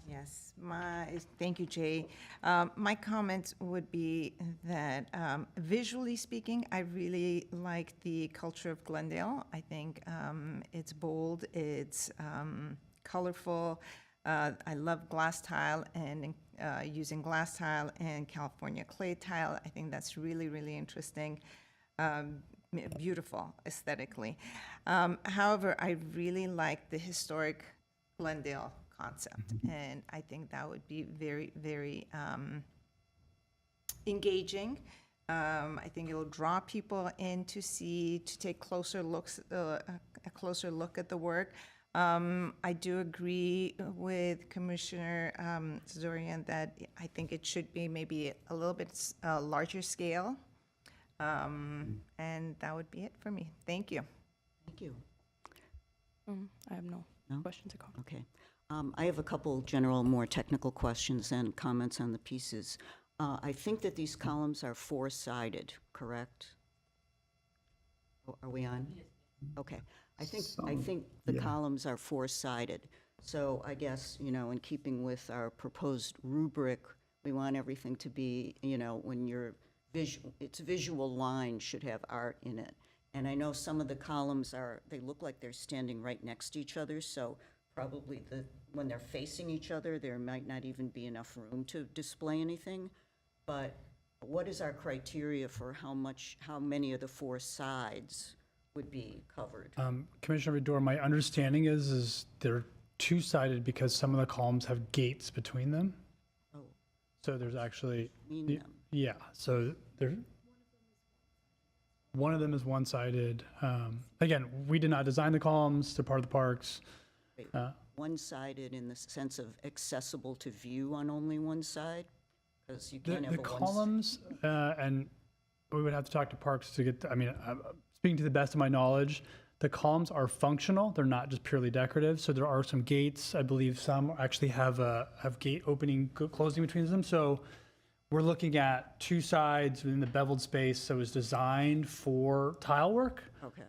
D: Yes, thank you, Jay. My comments would be that visually speaking, I really like the culture of Glendale. I think it's bold, it's colorful. I love glass tile and using glass tile and California clay tile. I think that's really, really interesting. Beautiful aesthetically. However, I really like the historic Glendale concept, and I think that would be very, very engaging. I think it'll draw people in to take closer looks, a closer look at the work. I do agree with Commissioner Zadorian that I think it should be maybe a little bit larger scale, and that would be it for me. Thank you.
A: Thank you.
K: I have no questions or comments.
A: Okay. I have a couple general, more technical questions and comments on the pieces. I think that these columns are four-sided, correct? Are we on? Okay. I think the columns are four-sided. So I guess, in keeping with our proposed rubric, we want everything to be, when its visual line should have art in it. And I know some of the columns they look like they're standing right next to each other, so probably when they're facing each other, there might not even be enough room to display anything. But what is our criteria for how many of the four sides would be covered?
H: Commissioner Vidor, my understanding is they're two-sided because some of the columns have gates between them.
A: Oh,
H: So there's actually,
A: mean them.
H: yeah, so there, one of them is one-sided. Again, we did not design the columns, they're part of the parks.
A: Wait, one-sided in the sense of accessible to view on only one side? Because you can't have
H: The
A: a
H: columns, and we would have to talk to parks to get, speaking to the best of my knowledge, the columns are functional, they're not just purely decorative, so there are some gates, I believe some actually have gate opening, closing between them, so we're looking at two sides within the beveled space, so it's designed for tile work,
A: Okay.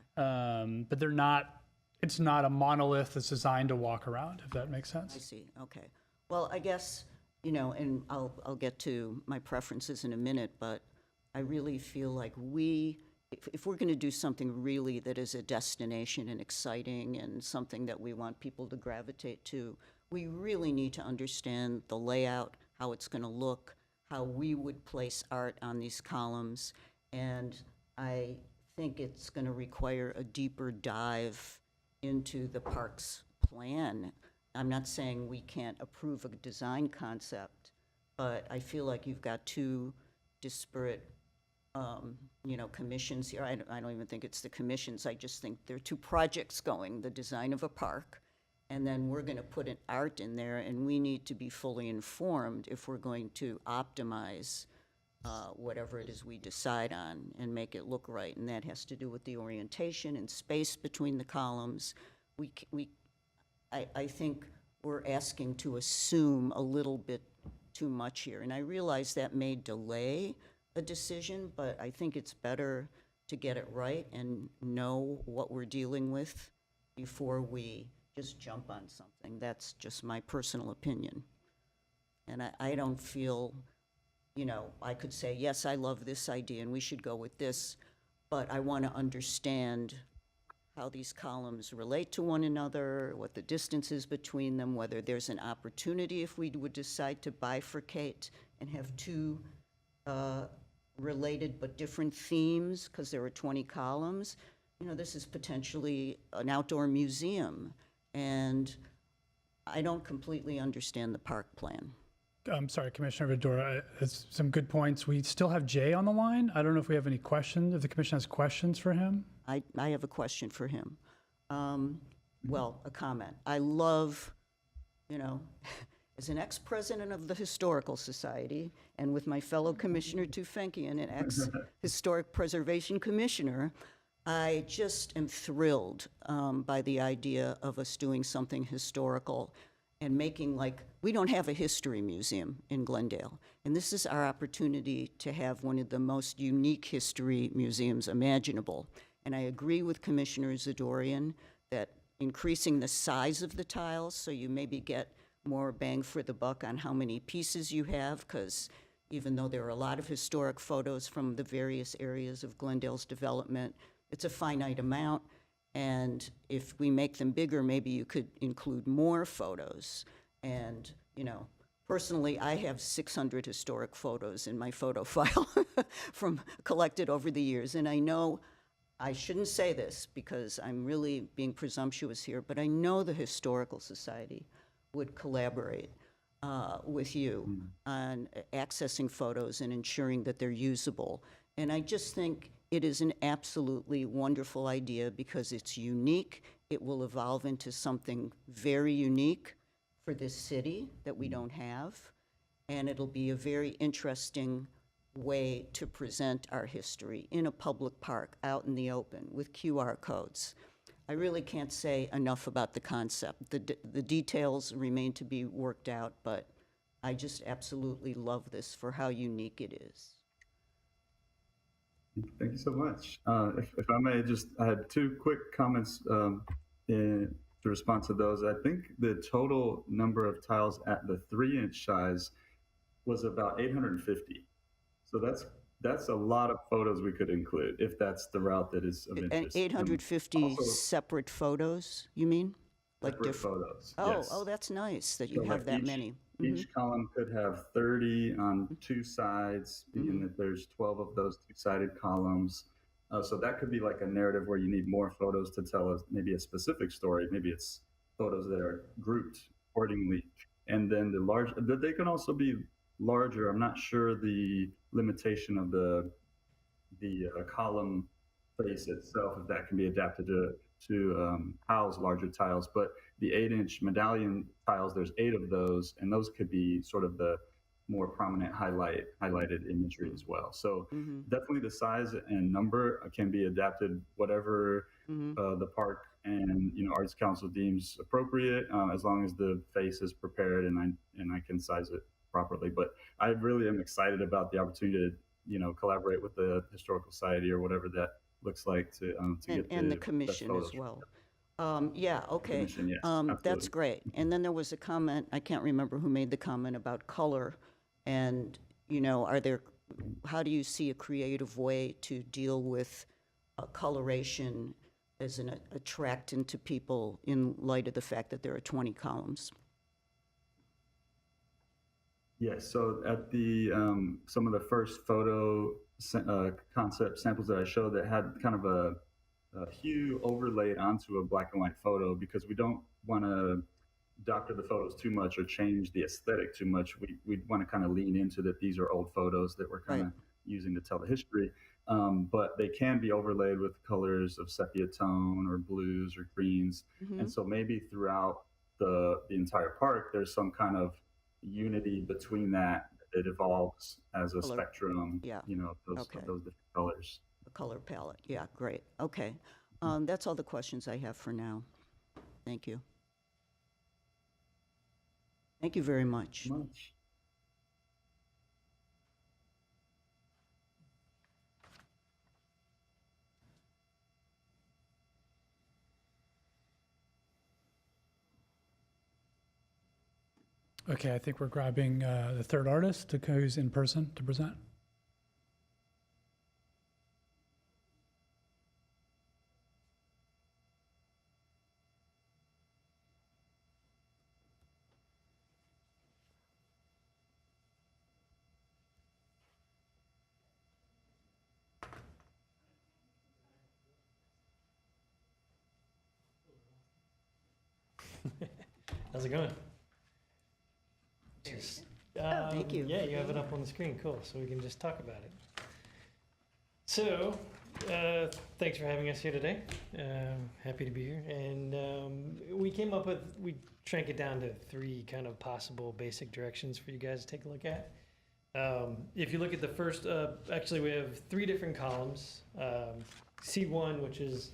H: but they're not, it's not a monolith that's designed to walk around, if that makes
A: I
H: sense.
A: see, okay. Well, I guess, and I'll get to my preferences in a minute, but I really feel like if we're going to do something really that is a destination and exciting and something that we want people to gravitate to, we really need to understand the layout, how it's going to look, how we would place art on these columns, and I think it's going to require a deeper dive into the park's plan. I'm not saying we can't approve a design concept, but I feel like you've got two disparate, commissions here. I don't even think it's the commissions. I just think there are two projects going, the design of a park, and then we're going to put an art in there, and we need to be fully informed if we're going to optimize whatever it is we decide on and make it look right. And that has to do with the orientation and space between the columns. I think we're asking to assume a little bit too much here. And I realize that may delay a decision, but I think it's better to get it right and know what we're dealing with before we just jump on something. That's just my personal opinion. And I don't feel, I could say, yes, I love this idea and we should go with this, but I want to understand how these columns relate to one another, what the distance is between them, whether there's an opportunity if we would decide to bifurcate and have two related but different themes, because there are 20 columns. This is potentially an outdoor museum, and I don't completely understand the park plan.
H: I'm sorry, Commissioner Vidor, it's some good points. We still have Jay on the line. I don't know if we have any questions, if the commission has questions for him.
A: I have a question for him. Well, a comment. I love, as an ex-president of the Historical Society, and with my fellow Commissioner Tufenkian, an ex-Historic Preservation Commissioner, I just am thrilled by the idea of us doing something historical and making we don't have a history museum in Glendale. And this is our opportunity to have one of the most unique history museums imaginable. And I agree with Commissioner Zadorian that increasing the size of the tiles so you maybe get more bang for the buck on how many pieces you have, because even though there are a lot of historic photos from the various areas of Glendale's development, it's a finite amount. And if we make them bigger, maybe you could include more photos. And, personally, I have 600 historic photos in my photo file from collected over the years. And I know I shouldn't say this because I'm really being presumptuous here, but I know the Historical Society would collaborate with you on accessing photos and ensuring that they're usable. And I just think it is an absolutely wonderful idea because it's unique. It will evolve into something very unique for this city that we don't have. And it'll be a very interesting way to present our history in a public park, out in the open, with QR codes. I really can't say enough about the concept. The details remain to be worked out, but I just absolutely love this for how unique it is.
L: Thank you so much. If I may, I had two quick comments in to respond to those. I think the total number of tiles at the 3-inch size was about 850. So That's a lot of photos we could include if that's the route that is of
A: And
L: interest.
A: 850
L: also-
A: separate photos, you mean? Like
L: Separate
A: different?
L: photos.
A: Oh,
L: yes.
A: oh, that's nice that
L: So
A: you
L: like
A: have that
L: each-
A: many. Mhm.
L: Each column could have 30 on two sides, being that there's 12 of those two-sided columns. So that could be like a narrative where you need more photos to tell us maybe a specific story. Maybe it's photos that are grouped accordingly. And then they can also be larger. I'm not sure the limitation of the column face itself, if that can be adapted to house larger tiles. But the 8-inch medallion tiles, there's 8 of those, and those could be sort of the more prominent highlighted imagery as well. So definitely the size and number can be adapted whatever the park and Arts Council deems appropriate, as long as the face is prepared and I can size it properly. But I really am excited about the opportunity to collaborate with the Historical Society or whatever that looks like to get
A: And the
L: best
A: commission as
L: photos.
A: well. Yeah, okay.
L: Commission, yes,
A: That's
L: absolutely.
A: great. And then there was a comment, I can't remember who made the comment about color. And, how do you see a creative way to deal with coloration as an attractant to people in light of the fact that there are 20 columns?
L: Yes, so at the some of the first photo concept samples that I showed that had kind of a hue overlaid onto a black and white photo, because we don't want to doctor the photos too much or change the aesthetic too much. We want to kind of lean into that these are old photos that we're kind of using to tell the history, but they can be overlaid with colors of sepia tone or blues or greens. And so maybe throughout the entire park, there's some kind of unity between that. It evolves as a
A: Color.
L: spectrum,
A: Yeah.
L: Those different colors.
A: The color palette, yeah, great, okay. That's all the questions I have for now. Thank you. Thank you very much.
L: Much.
H: Okay, I think we're grabbing the third artist who's in person to present.
M: How's it going?
A: Thank you.
M: Yeah, you have it up on the screen. Cool. So we can just talk about it. So, thanks for having us here today. Happy to be here. And we shrank it down to 3 kind of possible basic directions for you guys to take a look at. If you look at the first, actually we have 3 different columns. C1, which is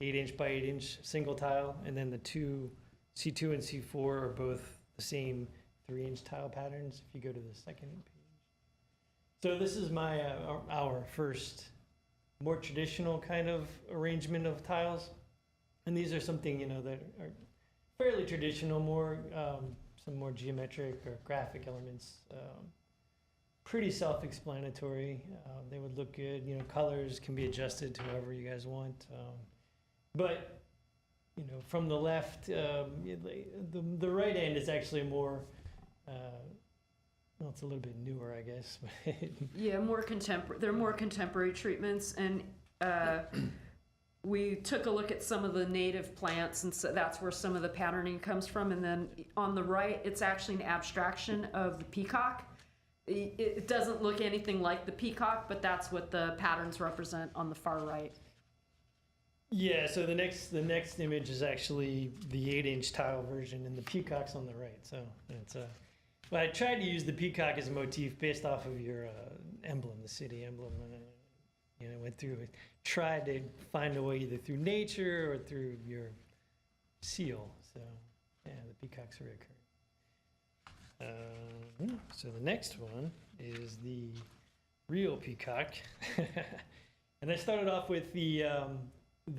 M: 8-inch by 8-inch single tile, and then the C2 and C4 are both the same 3-inch tile patterns if you go to the second page. So this is our first more traditional kind of arrangement of tiles. And these are something, that are fairly traditional, more some more geometric or graphic elements. Pretty self-explanatory. They would look good. Colors can be adjusted to however you guys want. But from the left, the right end is actually more, well, it's a little bit newer, I guess.
N: Yeah, more contemporary. They're more contemporary treatments, and we took a look at some of the native plants, and so that's where some of the patterning comes from. And then on the right, it's actually an abstraction of the peacock. It doesn't look anything like the peacock, but that's what the patterns represent on the far right.
M: Yeah, so the next image is actually the 8-inch tile version, and the peacock's on the right. So it's well, I tried to use the peacock as a motif based off of your emblem, the city emblem. Went through, tried to find a way either through nature or through your seal. So yeah, the peacock's reoccurring. So the next one is the real peacock, and I started off with the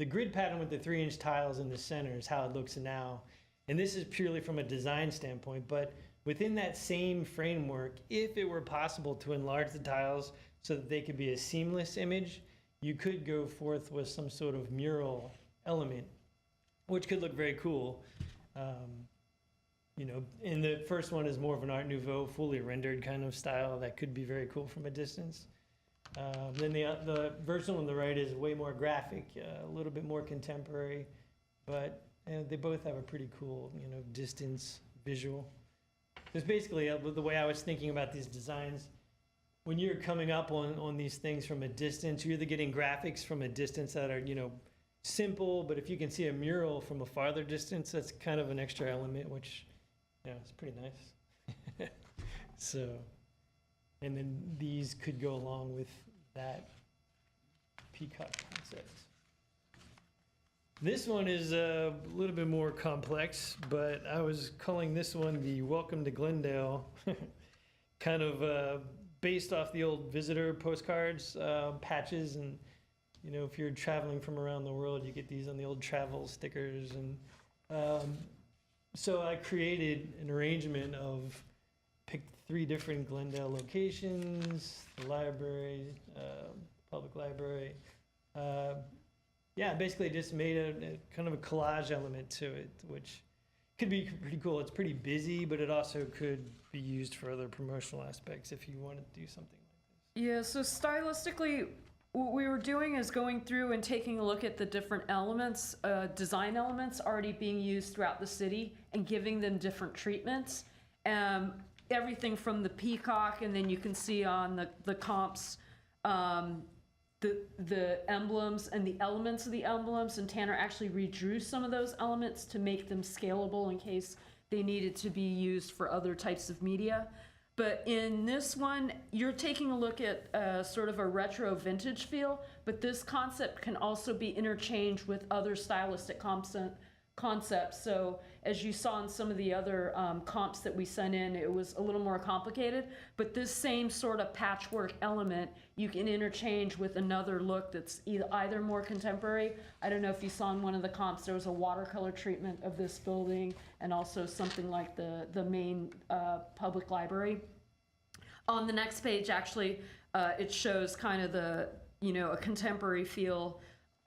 M: grid pattern with the 3-inch tiles in the center is how it looks now. And this is purely from a design standpoint, but within that same framework, if it were possible to enlarge the tiles so that they could be a seamless image, you could go forth with some sort of mural element, which could look very cool. You know, and the first one is more of an Art Nouveau, fully rendered kind of style that could be very cool from a distance. Then the version on the right is way more graphic, a little bit more contemporary, but they both have a pretty cool, you know, distance visual. It's basically the way I was thinking about these designs. When you're coming up on these things from a distance, you're either getting graphics from a distance that are, you know, simple, but if you can see a mural from a farther distance, that's kind of an extra element, which, yeah, it's pretty nice. So, and then these could go along with that peacock concept. This one is a little bit more complex, but I was calling this one the Welcome to Glendale, kind of based off the old visitor postcards, patches, and you know, if you're traveling from around the world, you get these on the old travel stickers. And so I created an arrangement of, picked 3 different Glendale locations, the library, public library. Yeah, basically just made a kind of a collage element to it, which could be pretty cool. It's pretty busy, but it also could be used for other promotional aspects if you wanted to do something like this.
N: Yeah, so stylistically, what we were doing is going through and taking a look at the different elements, design elements already being used throughout the city and giving them different treatments. Everything from the peacock, and then you can see on the comps, the emblems and the elements of the emblems, and Tanner actually redrew some of those elements to make them scalable in case they needed to be used for other types of media. But in this one, you're taking a look at sort of a retro vintage feel, but this concept can also be interchanged with other stylistic concepts. So as you saw in some of the other comps that we sent in, it was a little more complicated, but this same sort of patchwork element, you can interchange with another look that's either more contemporary. I don't know if you saw in one of the comps, there was a watercolor treatment of this building and also something like the main public library. On the next page, actually, it shows kind of the, you know, a contemporary feel,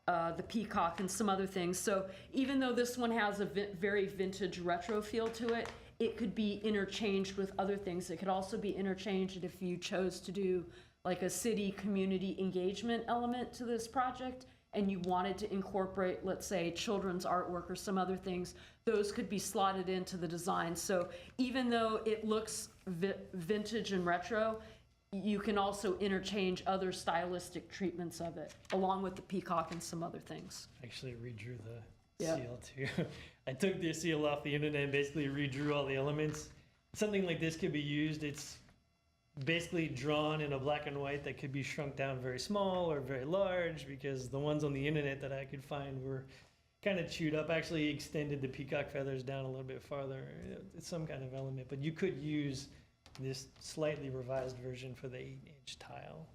N: the peacock and some other things. So even though this one has a very vintage retro feel to it, it could be interchanged with other things. It could also be interchanged if you chose to do like a city community engagement element to this project and you wanted to incorporate, let's say, children's artwork or some other things, those could be slotted into the design. So even though it looks vintage and retro, you can also interchange other stylistic treatments of it, along with the peacock and some other things.
M: Actually redrew the seal too. I took the seal off the internet and basically redrew all the elements. Something like this could be used. It's basically drawn in a black and white that could be shrunk down very small or very large, because the ones on the internet that I could find were kind of chewed up. I actually extended the peacock feathers down a little bit farther. It's some kind of element, but you could use this slightly revised version for the 8-inch tile.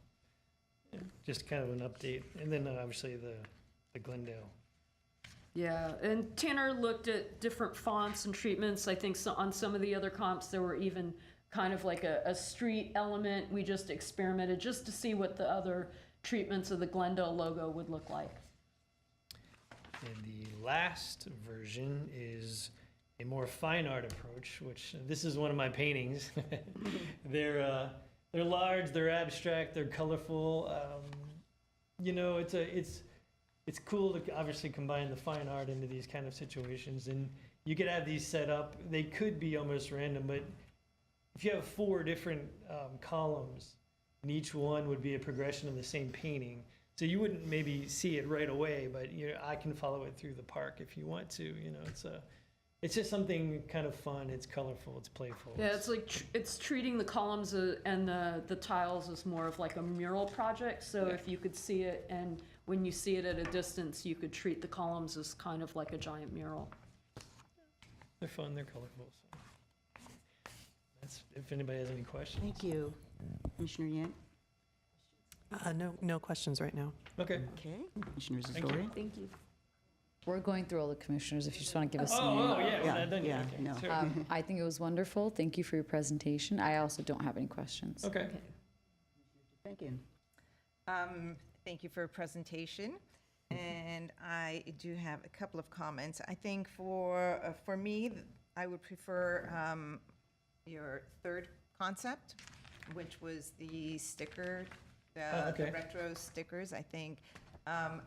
M: Just kind of an update. And then obviously the Glendale.
N: Yeah, and Tanner looked at different fonts and treatments. I think on some of the other comps, there were even kind of like a street element. We just experimented just to see what the other treatments of the Glendale logo would look like.
M: And the last version is a more fine art approach, which this is one of my paintings. They're large, they're abstract, they're colorful. You know, it's cool to obviously combine the fine art into these kind of situations, and you could have these set up. They could be almost random, but if you have 4 different columns, and each one would be a progression of the same painting, so you wouldn't maybe see it right away, but I can follow it through the park if you want to. You know, it's just something kind of fun. It's colorful. It's playful.
N: Yeah, it's like it's treating the columns and the tiles as more of like a mural project. So if you could see it, and when you see it at a distance, you could treat the columns as kind of like a giant mural.
M: They're fun. They're colorful. So that's if anybody has any questions.
A: Thank you. Commissioner Yang?
C: No questions right now.
M: Okay.
A: Okay. Commissioner
M: Thank you.
A: Zazori?
E: Thank you. We're going through all the commissioners, if you just want to give us some.
M: Oh, yeah. We're
A: Yeah,
M: not done yet.
A: yeah,
M: Okay,
A: no.
M: sure.
E: I think it was wonderful. Thank you for your presentation. I also don't have any questions.
M: Okay.
A: Thank you.
D: Thank you for your presentation. And I do have a couple of comments. I think for me, I would prefer your third concept, which was the sticker, the retro stickers. I think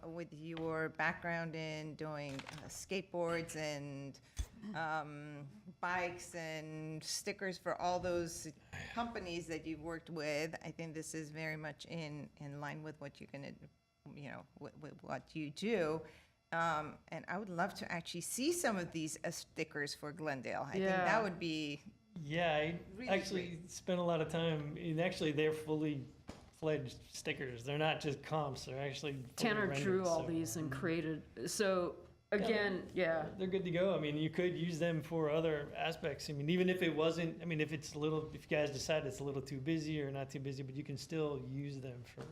D: with your background in doing skateboards and bikes and stickers for all those companies that you've worked with, I think this is very much in line with what you're going to, with what you do. And I would love to actually see some of these stickers for Glendale. I think that would be
M: I
D: really
M: actually
D: great.
M: spent a lot of time, and actually they're fully fledged stickers. They're not just comps, they're actually fully
N: Tanner
M: rendered,
N: drew all
M: so-
N: these and created, so again, yeah.
M: They're good to go. I mean, you could use them for other aspects. I mean, even if it wasn't, I mean, if it's a little, if you guys decide it's a little too busy or not too busy, but you can still use them for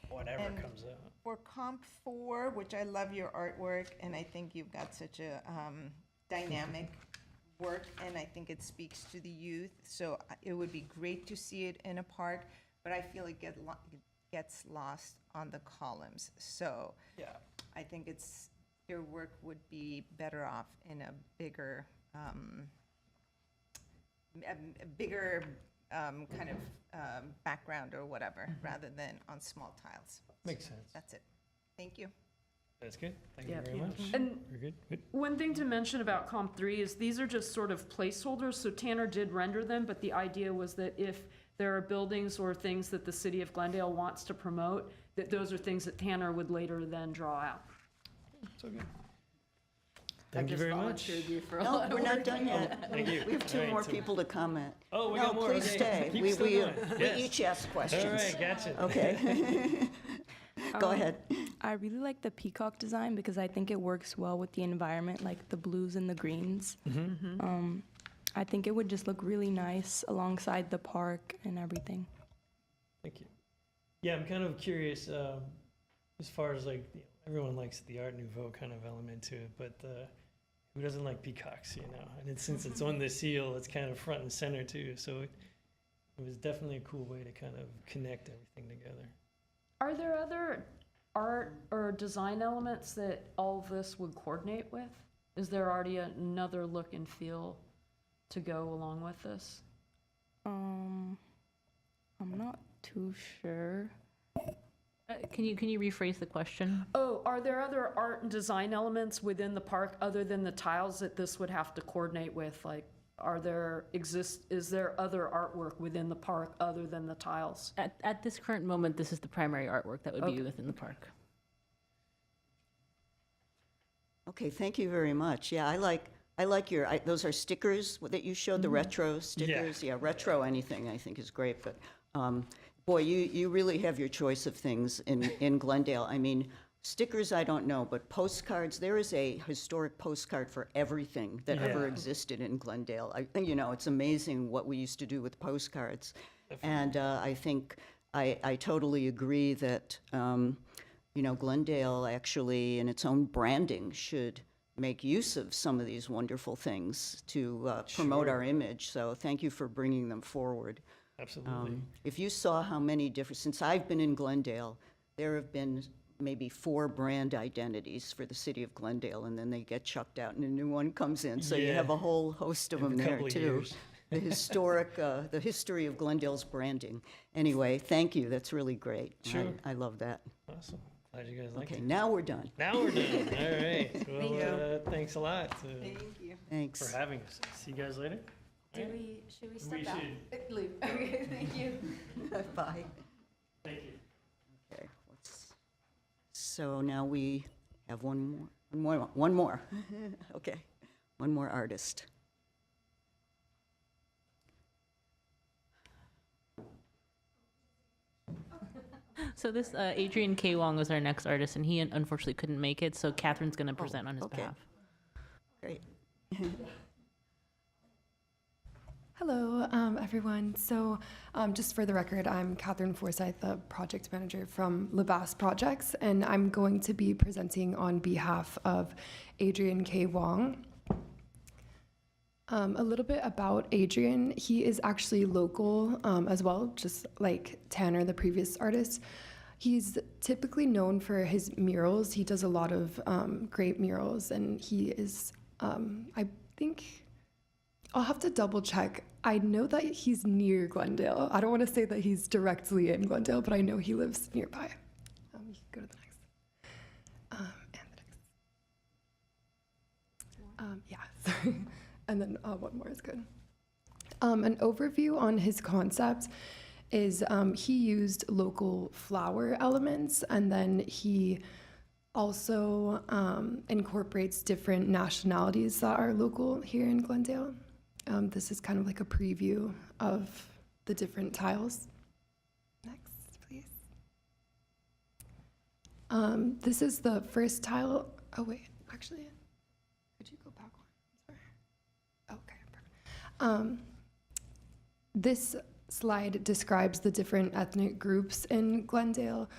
M: whatever
D: And
M: comes out.
D: For Comp 4, which I love your artwork, and I think you've got such a dynamic work, and I think it speaks to the youth. So it would be great to see it in a park, but I feel it gets lost on the columns. So I think your work would be better off in a bigger, kind of background or whatever, rather than on small tiles.
M: Makes sense.
D: That's it. Thank you.
M: That's good. Thank
N: Yeah.
M: you very much.
N: And
M: We're good. Good.
N: one thing to mention about Comp 3 is these are just sort of placeholders, so Tanner did render them, but the idea was that if there are buildings or things that the city of Glendale wants to promote, that those are things that Tanner would later then draw out.
M: So good. Thank you very much.
A: No, we're not done yet.
M: Thank you.
A: We have two
M: All right,
A: more
M: so-
A: people to comment.
M: Oh, we
A: No,
M: got more.
A: please
M: Okay.
A: stay.
M: Keep
A: We
M: still going.
A: we
M: Yes.
A: each ask questions.
M: All right, gotcha.
A: Okay. Go ahead.
K: I really like the peacock design because I think it works well with the environment, like the blues and the greens. I think it would just look really nice alongside the park and everything.
M: Thank you. Yeah, I'm kind of curious, as far as like, everyone likes the Art Nouveau kind of element to it, but who doesn't like peacocks, And since it's on the seal, it's kind of front and center too. So it was definitely a cool way to kind of connect everything together.
N: Are there other art or design elements that all of this would coordinate with? Is there already another look and feel to go along with this?
K: I'm not too sure.
G: Can you rephrase the question?
N: Oh, are there other art and design elements within the park other than the tiles that this would have to coordinate with? Like, is there other artwork within the park other than the tiles?
G: At this current moment, this is the primary artwork that would be
N: Okay.
G: within the park.
A: Okay, thank you very much. Yeah, I like those are stickers that you showed, the retro stickers. Yeah, retro anything I think is great, but boy, you really have your choice of things in Glendale. I mean, stickers I don't know, but postcards, there is a historic postcard for everything that ever existed in Glendale. I think, it's amazing what we used to do with postcards. And I think I totally agree that Glendale actually, in its own branding, should make use of some of these wonderful things to promote our image. So thank you for bringing them forward.
M: Absolutely.
A: If you saw how many different, since I've been in Glendale, there have been maybe 4 brand identities for the city of Glendale, and then they get chucked out and a new one comes in. So you have a whole host of them
M: Every
A: there
M: couple of
A: too.
M: years.
A: The history of Glendale's branding. Anyway, thank you. That's really great.
M: Sure.
A: I love that.
M: Awesome. Glad you guys liked
A: Okay,
M: it.
A: now we're done.
M: Now we're done. All right. Well, thanks a lot
D: Thank you.
A: Thanks.
M: for having us. See you guys later.
E: Should we
M: We
E: step out?
M: should.
E: Leave. Okay, thank you.
A: Bye.
M: Thank you.
A: Okay. So now we have one more. Okay, one more artist.
G: So this Adrian K. Wong was our next artist, and he unfortunately couldn't make it, so Catherine's going to present on his
A: okay.
G: behalf.
A: Great.
I: Hello, everyone. So just for the record, I'm Catherine Forsyth, the project manager from LeBass Projects, and I'm going to be presenting on behalf of Adrian K. Wong. A little bit about Adrian. He is actually local as well, just like Tanner, the previous artist. He's typically known for his murals. He does a lot of great murals, and he is, I think, I'll have to double check. I know that he's near Glendale. I don't want to say that he's directly in Glendale, but I know he lives nearby. You can go to the next. And the next. Yeah, sorry. And then one more is good. An overview on his concept is he used local flower elements, and then he also incorporates different nationalities that are local here in Glendale. This is kind of like a preview of the different tiles. Next, please. This is the first tile. Oh, wait, actually, could you go back one? Sorry. Okay, perfect. This slide describes the different ethnic groups in Glendale.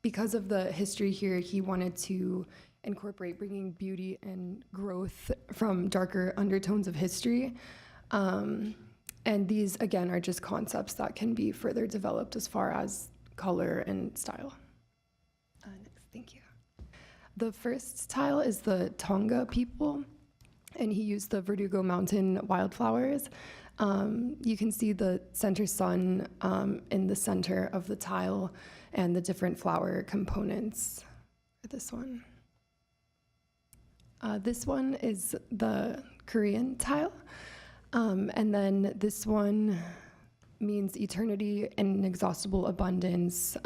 I: Because of the history here, he wanted to incorporate bringing beauty and growth from darker undertones of history. And these, again, are just concepts that can be further developed as far as color and style. Next, thank you. The first tile is the Tonga people, and he used the Verdugo Mountain wildflowers. You can see the center sun in the center of the tile and the different flower components for this one. This one is the Korean tile. And then this one means eternity and inexhaustible abundance.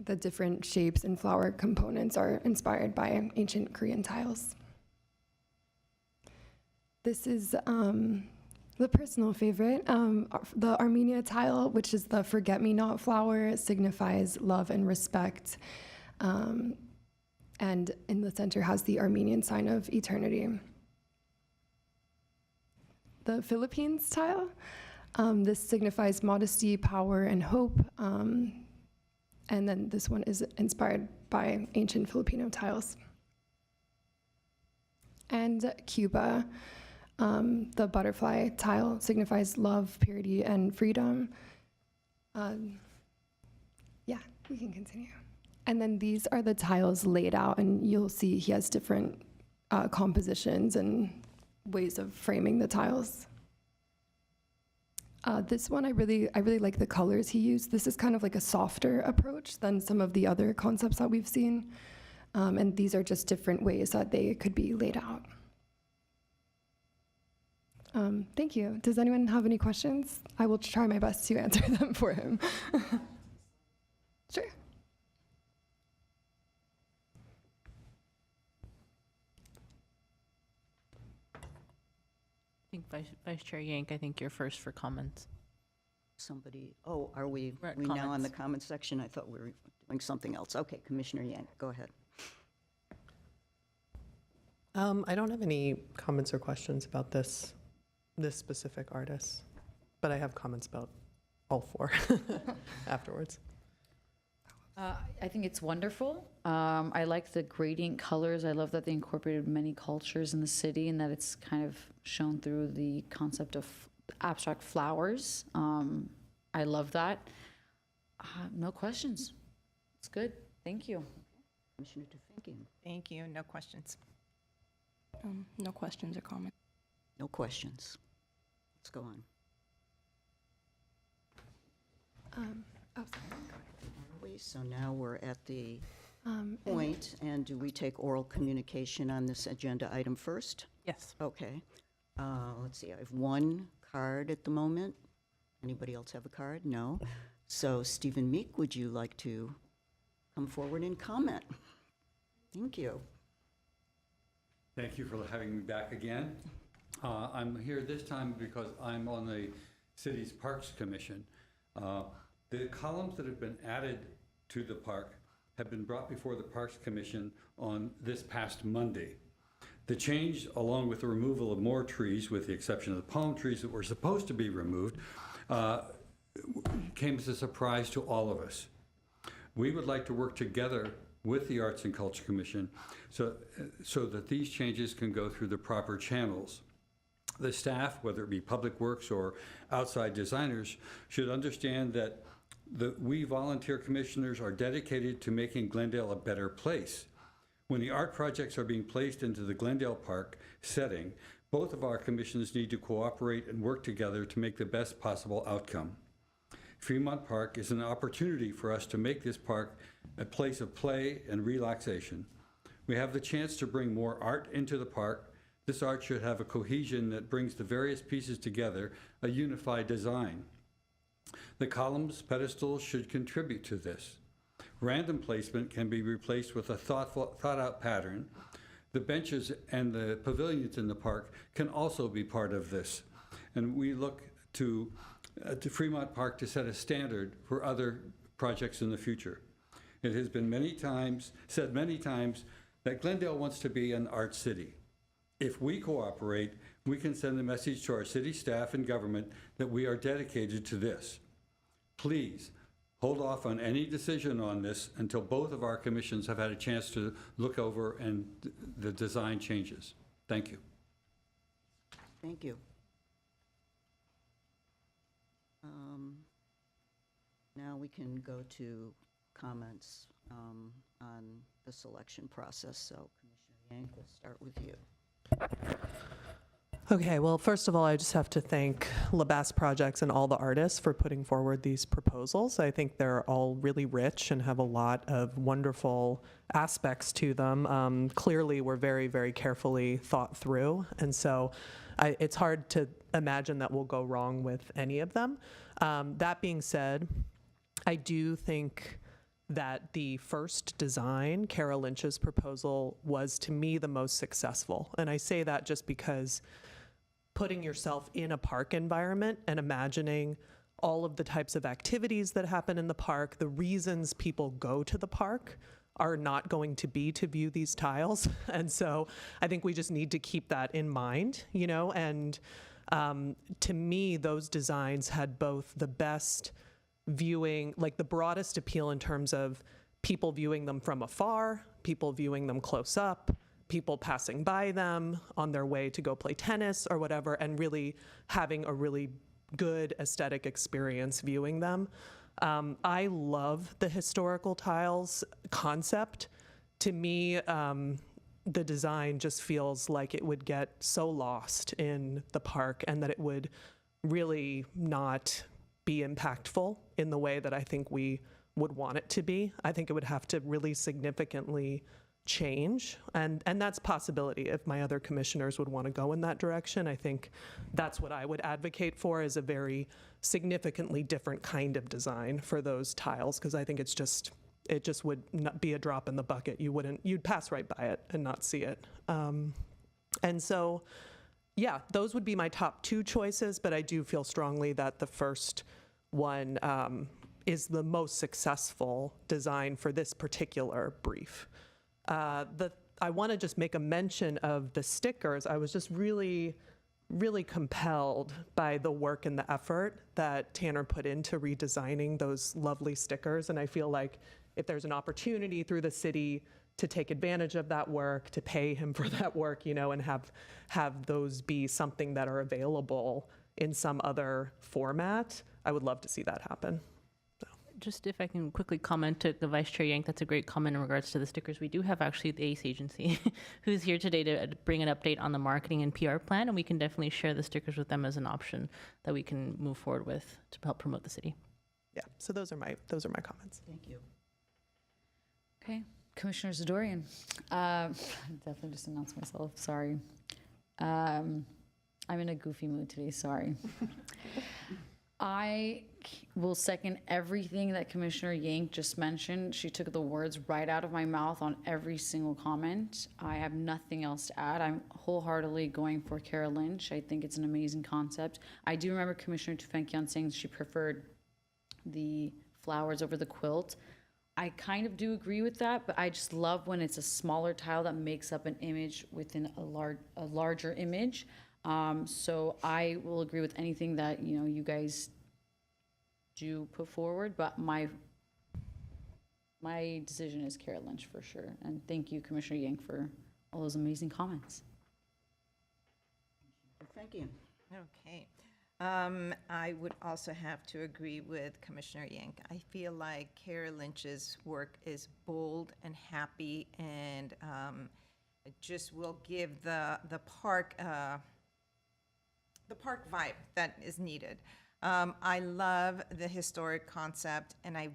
I: The different shapes and flower components are inspired by ancient Korean tiles. This is the personal favorite, the Armenia tile, which is the forget-me-not flower, signifies love and respect. And in the center has the Armenian sign of eternity. The Philippines tile, this signifies modesty, power, and hope. And then this one is inspired by ancient Filipino tiles. And Cuba, the butterfly tile signifies love, purity, and freedom. Yeah, we can continue. And then these are the tiles laid out, and you'll see he has different compositions and ways of framing the tiles. This one, I really like the colors he used. This is kind of like a softer approach than some of the other concepts that we've seen. And these are just different ways that they could be laid out. Thank you. Does anyone have any questions? I will try my best to answer them for him. Sure.
G: I think Vice Chair Yank, I think you're first for comments.
A: Somebody, oh, are we
G: We're at
A: now on the
G: comments.
A: comment section? I thought we were doing something else. Okay, Commissioner Yang, go ahead.
C: I don't have any comments or questions about this specific artist, but I have comments about all four afterwards.
E: I think it's wonderful. I like the gradient colors. I love that they incorporated many cultures in the city and that it's kind of shown through the concept of abstract flowers. I love that. No questions. It's good. Thank you.
A: Commissioner Tufinkian.
D: Thank you. No questions.
K: No questions or comments.
A: No questions. Let's go on.
I: Oh, sorry.
A: So now we're at the
I: And-
A: point, and do we take oral communication on this agenda item first?
G: Yes.
A: Okay. Let's see, I have one card at the moment. Anybody else have a card? No. So Stephen Meek, would you like to come forward and comment? Thank you.
F: Thank you for having me back again. I'm here this time because I'm on the city's Parks Commission. The columns that have been added to the park have been brought before the Parks Commission on this past Monday. The change, along with the removal of more trees, with the exception of the palm trees that were supposed to be removed, came as a surprise to all of us. We would like to work together with the Arts and Culture Commission so that these changes can go through the proper channels. The staff, whether it be Public Works or outside designers, should understand that We volunteer commissioners are dedicated to making Glendale a better place. When the art projects are being placed into the Glendale Park setting, both of our commissions need to cooperate and work together to make the best possible outcome. Fremont Park is an opportunity for us to make this park a place of play and relaxation. We have the chance to bring more art into the park. This art should have a cohesion that brings the various pieces together, a unified design. The columns, pedestals should contribute to this. Random placement can be replaced with a thought-out pattern. The benches and the pavilions in the park can also be part of this. And we look to Fremont Park to set a standard for other projects in the future. It has been said many times that Glendale wants to be an art city. If we cooperate, we can send a message to our city staff and government that we are dedicated to this. Please hold off on any decision on this until both of our commissions have had a chance to look over and the design changes. Thank you.
A: Thank you. Now we can go to comments on the selection process. So Commissioner Yank, we'll start with you.
C: Okay, well, first of all, I just have to thank LaBasse Projects and all the artists for putting forward these proposals. I think they're all really rich and have a lot of wonderful aspects to them. Clearly, we're very, very carefully thought through, and so it's hard to imagine that we'll go wrong with any of them. That being said, I do think that the first design, Kara Lynch's proposal, was to me the most successful. And I say that just because putting yourself in a park environment and imagining all of the types of activities that happen in the park, the reasons people go to the park are not going to be to view these tiles. And so I think we just need to keep that in mind, you know, and to me, those designs had both the best viewing, like the broadest appeal in terms of people viewing them from afar, people viewing them close up, people passing by them on their way to go play tennis or whatever, and really having a really good aesthetic experience viewing them. I love the historical tiles concept. To me, the design just feels like it would get so lost in the park and that it would really not be impactful in the way that I think we would want it to be. I think it would have to really significantly change, and that's a possibility if my other commissioners would want to go in that direction. I think that's what I would advocate for, is a very significantly different kind of design for those tiles, because I think it just would not be a drop in the bucket. You'd pass right by it and not see it. And so, yeah, those would be my top two choices, but I do feel strongly that the first one is the most successful design for this particular brief. I want to just make a mention of the stickers. I was just really, really compelled by the work and the effort that Tanner put into redesigning those lovely stickers, and I feel like if there's an opportunity through the city to take advantage of that work, to pay him for that work, you know, and have those be something that are available in some other format, I would love to see that happen.
G: Just if I can quickly comment to the Vice Chair Yank, that's a great comment in regards to the stickers. We do have actually the ACE agency who's here today to bring an update on the marketing and PR plan, and we can definitely share the stickers with them as an option that we can move forward with to help promote the city.
C: Yeah, so those are my comments.
A: Thank you.
E: Okay, Commissioner Zadorian. Definitely just announced myself, sorry. I'm in a goofy mood today, sorry. I will second everything that Commissioner Yank just mentioned. She took the words right out of my mouth on every single comment. I have nothing else to add. I'm wholeheartedly going for Kara Lynch. I think it's an amazing concept. I do remember Commissioner Tufenkian saying she preferred the flowers over the quilt. I kind of do agree with that, but I just love when it's a smaller tile that makes up an image within a larger image. So I will agree with anything that, you know, you guys do put forward, but my decision is Kara Lynch for sure. And thank you, Commissioner Yank, for all those amazing comments.
A: Thank you.
D: Okay. I would also have to agree with Commissioner Yank. I feel like Kara Lynch's work is bold and happy, and it just will give the park vibe that is needed. I love the historic concept, and I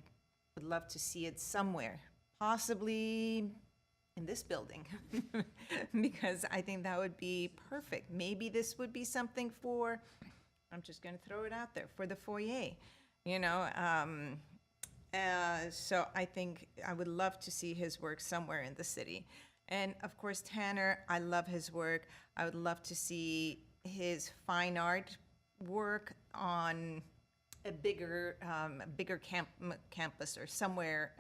D: would love to see it somewhere, possibly in this building, because I think that would be perfect. Maybe this would be something for, I'm just going to throw it out there, for the foyer, you know? So I think I would love to see his work somewhere in the city. And of course, Tanner, I love his work. I would love to see his fine art work on a bigger campus or somewhere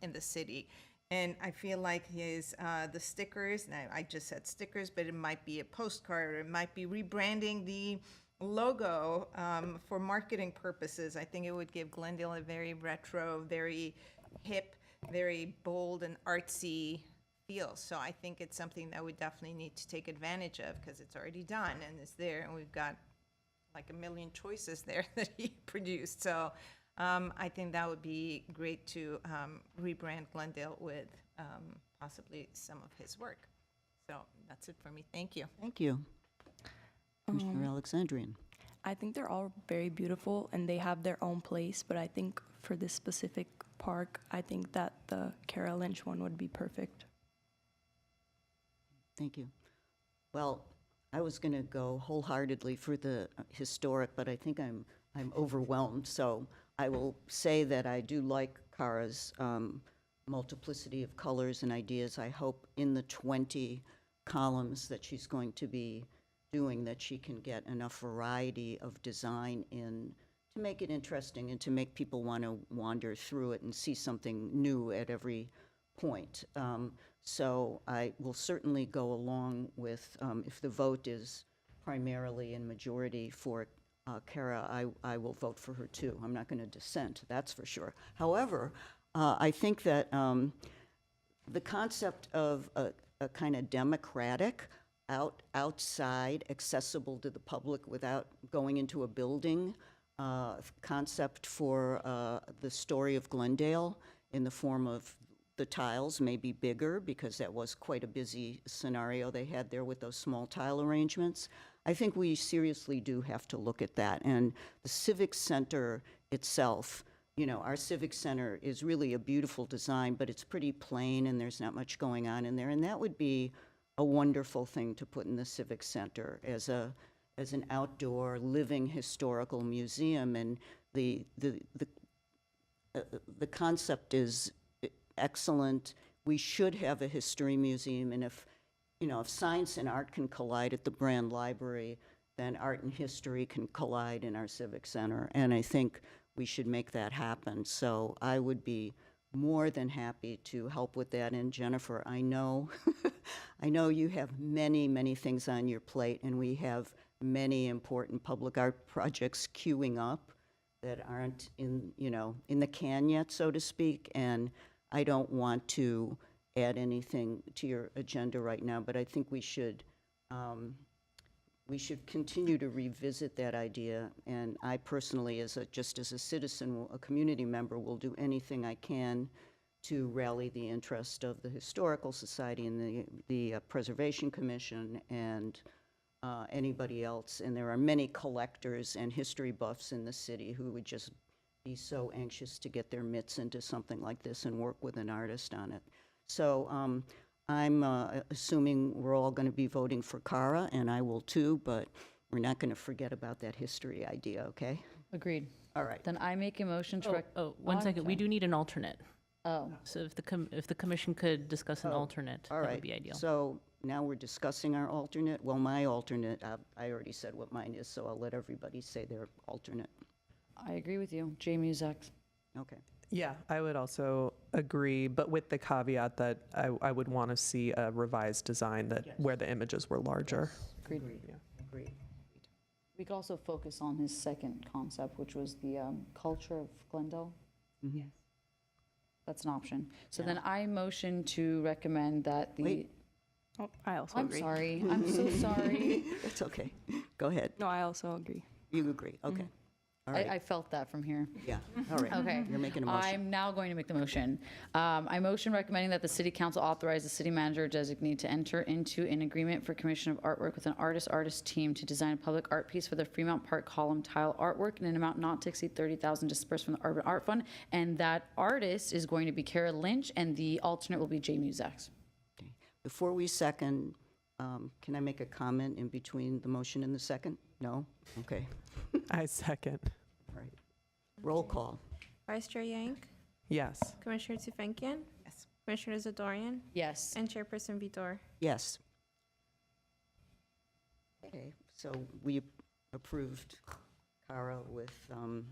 D: in the city. And I feel like his the stickers, and I just said stickers, but it might be a postcard, or it might be rebranding the logo for marketing purposes. I think it would give Glendale a very retro, very hip, very bold and artsy feel. So I think it's something that we definitely need to take advantage of, because it's already done and it's there, and we've got like a million choices there that he produced. So I think that would be great to rebrand Glendale with possibly some of his work. So that's it for me. Thank you.
A: Thank you. Commissioner Alexandrian.
K: I think they're all very beautiful and they have their own place, but I think for this specific park, I think that the Kara Lynch one would be perfect.
A: Thank you. Well, I was going to go wholeheartedly for the historic, but I think I'm overwhelmed. So I will say that I do like Kara's multiplicity of colors and ideas. I hope in the 20 columns that she's going to be doing that she can get enough variety of design in to make it interesting and to make people want to wander through it and see something new at every point. So I will certainly go along with, if the vote is primarily in majority for Kara, I will vote for her too. I'm not going to dissent, that's for sure. However, I think that the concept of a kind of democratic, outside, accessible to the public without going into a building concept for the story of Glendale in the form of the tiles may be bigger, because that was quite a busy scenario they had there with those small tile arrangements. I think we seriously do have to look at that. And the Civic Center itself, you know, our Civic Center is really a beautiful design, but it's pretty plain and there's not much going on in there. And that would be a wonderful thing to put in the Civic Center as an outdoor living historical museum. And the concept is excellent. We should have a history museum, and if science and art can collide at the Brand Library, then art and history can collide in our Civic Center, and I think we should make that happen. So I would be more than happy to help with that. And Jennifer, I know I know you have many, many things on your plate, and we have many important public art projects queuing up that aren't in the can yet, so to speak, and I don't want to add anything to your agenda right now, but I think we should continue to revisit that idea. And I personally, just as a citizen, a community member, will do anything I can to rally the interest of the Historical Society and the Preservation Commission and anybody else. And there are many collectors and history buffs in the city who would just be so anxious to get their mitts into something like this and work with an artist on it. So I'm assuming we're all going to be voting for Kara, and I will too, but we're not going to forget about that history idea, okay?
E: Agreed.
A: All right.
E: Then I make a motion to
G: One
E: I'm
G: second, we
E: sorry.
G: do need an alternate.
E: Oh,
G: So if the commission could discuss an alternate,
A: All
G: that
A: right.
G: would be ideal.
A: So now we're discussing our alternate. Well, my alternate, I already said what mine is, so I'll let everybody say their alternate.
E: I agree with you. Jamie Uzak.
A: Okay.
C: Yeah, I would also agree, but with the caveat that I would want to see a revised design where the images were larger.
E: Agreed.
A: Agreed.
E: We could also focus on his second concept, which was the culture of Glendale.
A: Mhm.
E: That's an option. So then I motion to recommend that the.
A: Wait.
K: Oh, I also
E: I'm
K: agree.
E: sorry. I'm so sorry.
A: It's okay. Go ahead.
K: No, I also agree.
A: You agree, okay. All right,
E: I felt that from here.
A: yeah, all right.
E: Okay.
A: You're making a motion.
E: I'm now going to make the motion. I motion recommending that the city council authorize the city manager designate to enter into an agreement for commission of artwork with an artist team to design a public art piece for the Fremont Park column tile artwork in an amount not to exceed $30,000 dispersed from the Urban Art Fund. And that artist is going to be Kara Lynch, and the alternate will be Jamie Zaks.
A: Okay. Before we second, can I make a comment in between the motion and the second? No? Okay,
C: I second.
A: all right. Roll call.
B: Vice Chair Yank,
C: Yes.
B: Commissioner Tufenkian,
D: Yes.
B: Commissioner Zadorian,
E: Yes.
B: and Chairperson Vitor.
A: Yes. Okay, so we approved Cara with, the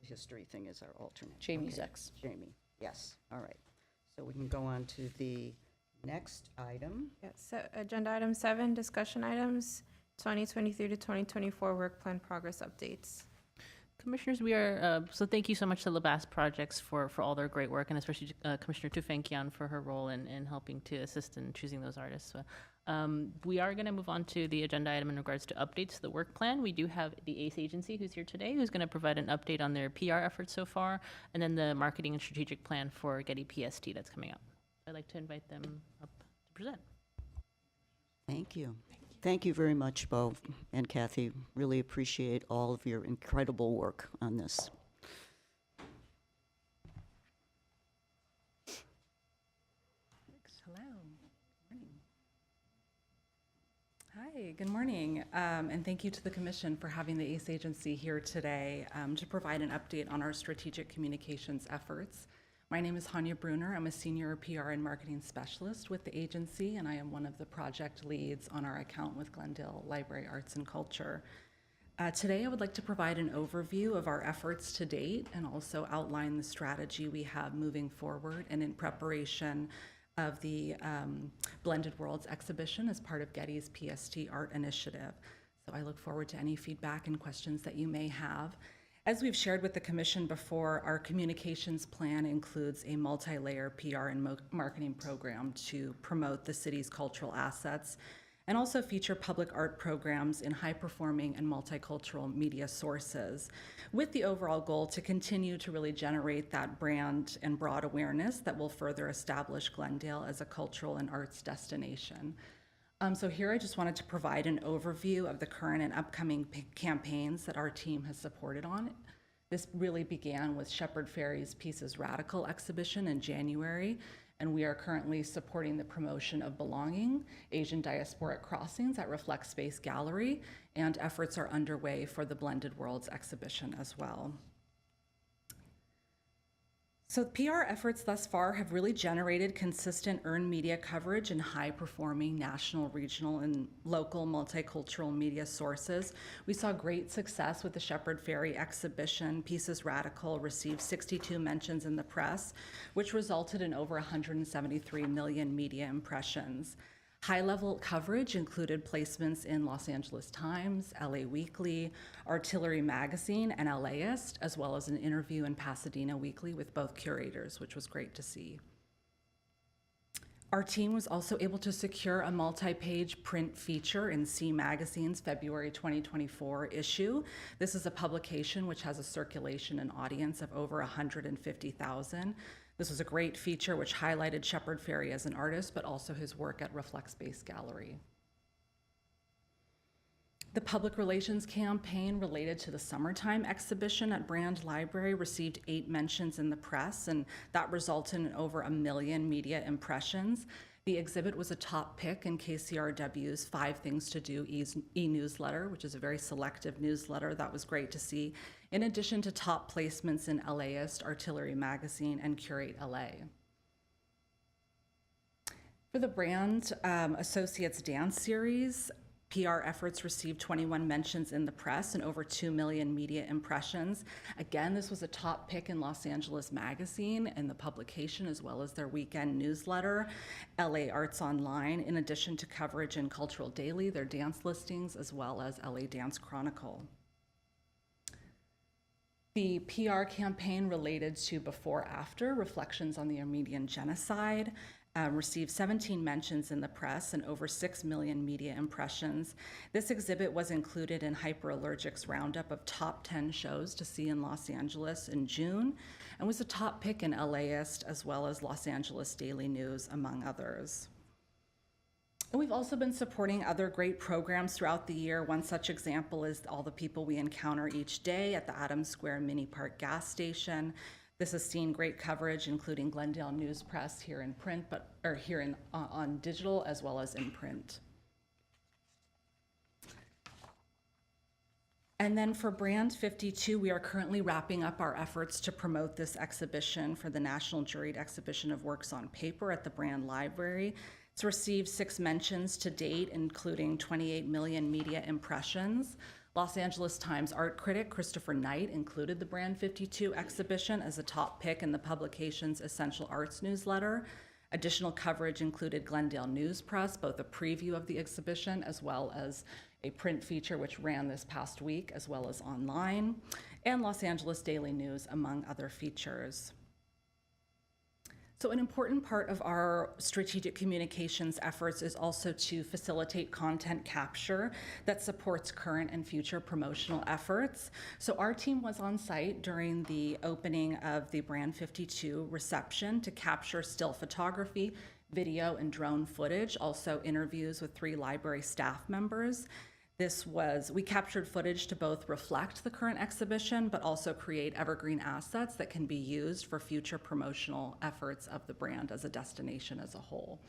A: history thing is our alternate.
E: Jamie
A: Okay.
E: Zaks.
A: Jamie, yes, all right. So we can go on to the next item.
B: Yes, so agenda item 7, discussion items, 2023 to 2024 work plan progress updates.
G: Commissioners, we are, so thank you so much to LaBasse Projects for all their great work, and especially Commissioner Tufenkian for her role in helping to assist in choosing those artists. So, we are going to move on to the agenda item in regards to updates to the work plan. We do have the ACE agency who's here today, who's going to provide an update on their PR efforts so far, and then the marketing and strategic plan for Getty PST that's coming up. I'd like to invite them up to present.
A: Thank you. Thank you very much, Bo and Kathy. Really appreciate all of your incredible work on this.
O: Hello. Hi, good morning. And thank you to the Commission for having the ACE agency here today to provide an update on our strategic communications efforts. My name is Hanya Bruner. I'm a senior PR and marketing specialist with the agency, and I am one of the project leads on our account with Glendale Library Arts and Culture. Today, I would like to provide an overview of our efforts to date and also outline the strategy we have moving forward and in preparation of the Blended Worlds exhibition as part of Getty's PST Art Initiative. So I look forward to any feedback and questions that you may have. As we've shared with the Commission before, our communications plan includes a multi-layer PR and marketing program to promote the city's cultural assets and also feature public art programs in high-performing and multicultural media sources, with the overall goal to continue to really generate that brand and broad awareness that will further establish Glendale as a cultural and arts destination. So here I just wanted to provide an overview of the current and upcoming campaigns that our team has supported on. This really began with Shepard Fairey's Pieces Radical exhibition in January, and we are currently supporting the promotion of Belonging, Asian Diasporic Crossings at Reflect Space Gallery, and efforts are underway for the Blended Worlds exhibition as well. So PR efforts thus far have really generated consistent earned media coverage in high-performing national, regional, and local multicultural media sources. We saw great success with the Shepard Fairey exhibition. Pieces Radical received 62 mentions in the press, which resulted in over 173 million media impressions. High-level coverage included placements in Los Angeles Times, LA Weekly, Artillery Magazine, and LAist, as well as an interview in Pasadena Weekly with both curators, which was great to see. Our team was also able to secure a multi-page print feature in C Magazine's February 2024 issue. This is a publication which has a circulation and audience of over 150,000. This was a great feature which highlighted Shepard Fairey as an artist, but also his work at Reflect Space Gallery. The public relations campaign related to the summertime exhibition at Brand Library received 8 mentions in the press, and that resulted in over 1 million media impressions. The exhibit was a top pick in KCRW's 5 Things to Do e-newsletter, which is a very selective newsletter. That was great to see, in addition to top placements in LAist, Artillery Magazine, and Curate LA. For the Brand Associates Dance Series, PR efforts received 21 mentions in the press and over 2 million media impressions. Again, this was a top pick in Los Angeles Magazine and the publication, as well as their weekend newsletter, LA Arts Online, in addition to coverage in Cultural Daily, their dance listings, as well as LA Dance Chronicle. The PR campaign related to Before After, Reflections on the Armenian Genocide, received 17 mentions in the press and over 6 million media impressions. This exhibit was included in Hyperallergic's roundup of top 10 shows to see in Los Angeles in June, and was a top pick in LAist as well as Los Angeles Daily News, among others. And we've also been supporting other great programs throughout the year. One such example is All the People We Encounter Each Day at the Adams Square Mini Park gas station. This has seen great coverage, including Glendale News Press here in print, on digital as well as in print. And then for Brand 52, we are currently wrapping up our efforts to promote this exhibition for the National Juried Exhibition of Works on Paper at the Brand Library. It's received 6 mentions to date, including 28 million media impressions. Los Angeles Times art critic Christopher Knight included the Brand 52 exhibition as a top pick in the publication's Essential Arts newsletter. Additional coverage included Glendale News Press, both a preview of the exhibition as well as a print feature which ran this past week, as well as online, and Los Angeles Daily News, among other features. So an important part of our strategic communications efforts is also to facilitate content capture that supports current and future promotional efforts. So our team was on site during the opening of the Brand 52 reception to capture still photography, video, and drone footage, also interviews with 3 library staff members. We captured footage to both reflect the current exhibition, but also create evergreen assets that can be used for future promotional efforts of the brand as a destination as a whole.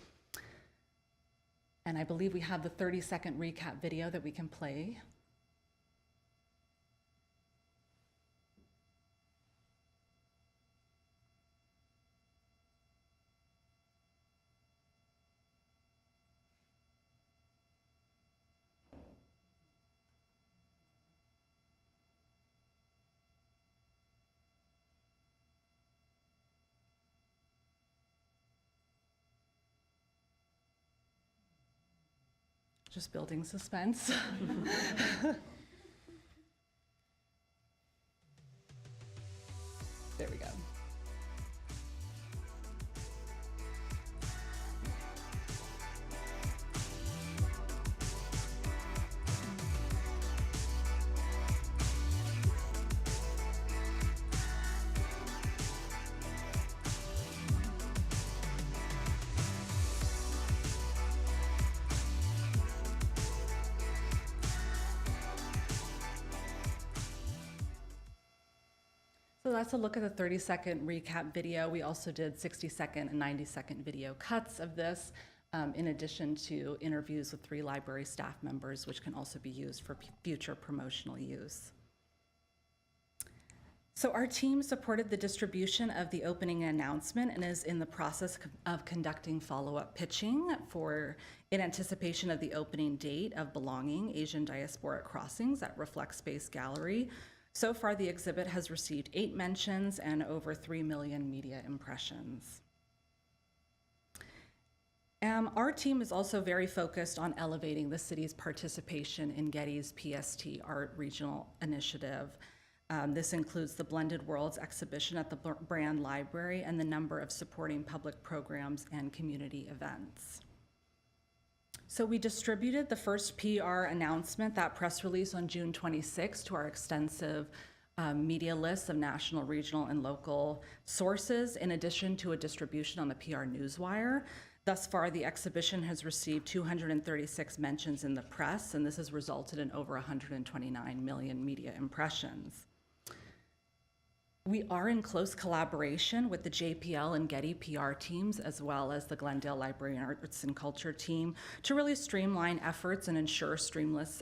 O: And I believe we have the 30-second recap video that we can play. Just building suspense. There we go. So that's a look at the 30-second recap video. We also did 60-second and 90-second video cuts of this, in addition to interviews with 3 library staff members, which can also be used for future promotional use. So our team supported the distribution of the opening announcement and is in the process of conducting follow-up pitching in anticipation of the opening date of Belonging, Asian Diasporic Crossings at Reflect Space Gallery. So far, the exhibit has received 8 mentions and over 3 million media impressions. Our team is also very focused on elevating the city's participation in Getty's PST Art Regional Initiative. This includes the Blended Worlds exhibition at the Brand Library and the number of supporting public programs and community events. So we distributed the first PR announcement, that press release, on June 26 to our extensive media list of national, regional, and local sources, in addition to a distribution on the PR Newswire. Thus far, the exhibition has received 236 mentions in the press, and this has resulted in over 129 million media impressions. We are in close collaboration with the JPL and Getty PR teams, as well as the Glendale Library and Arts and Culture team, to really streamline efforts and ensure seamless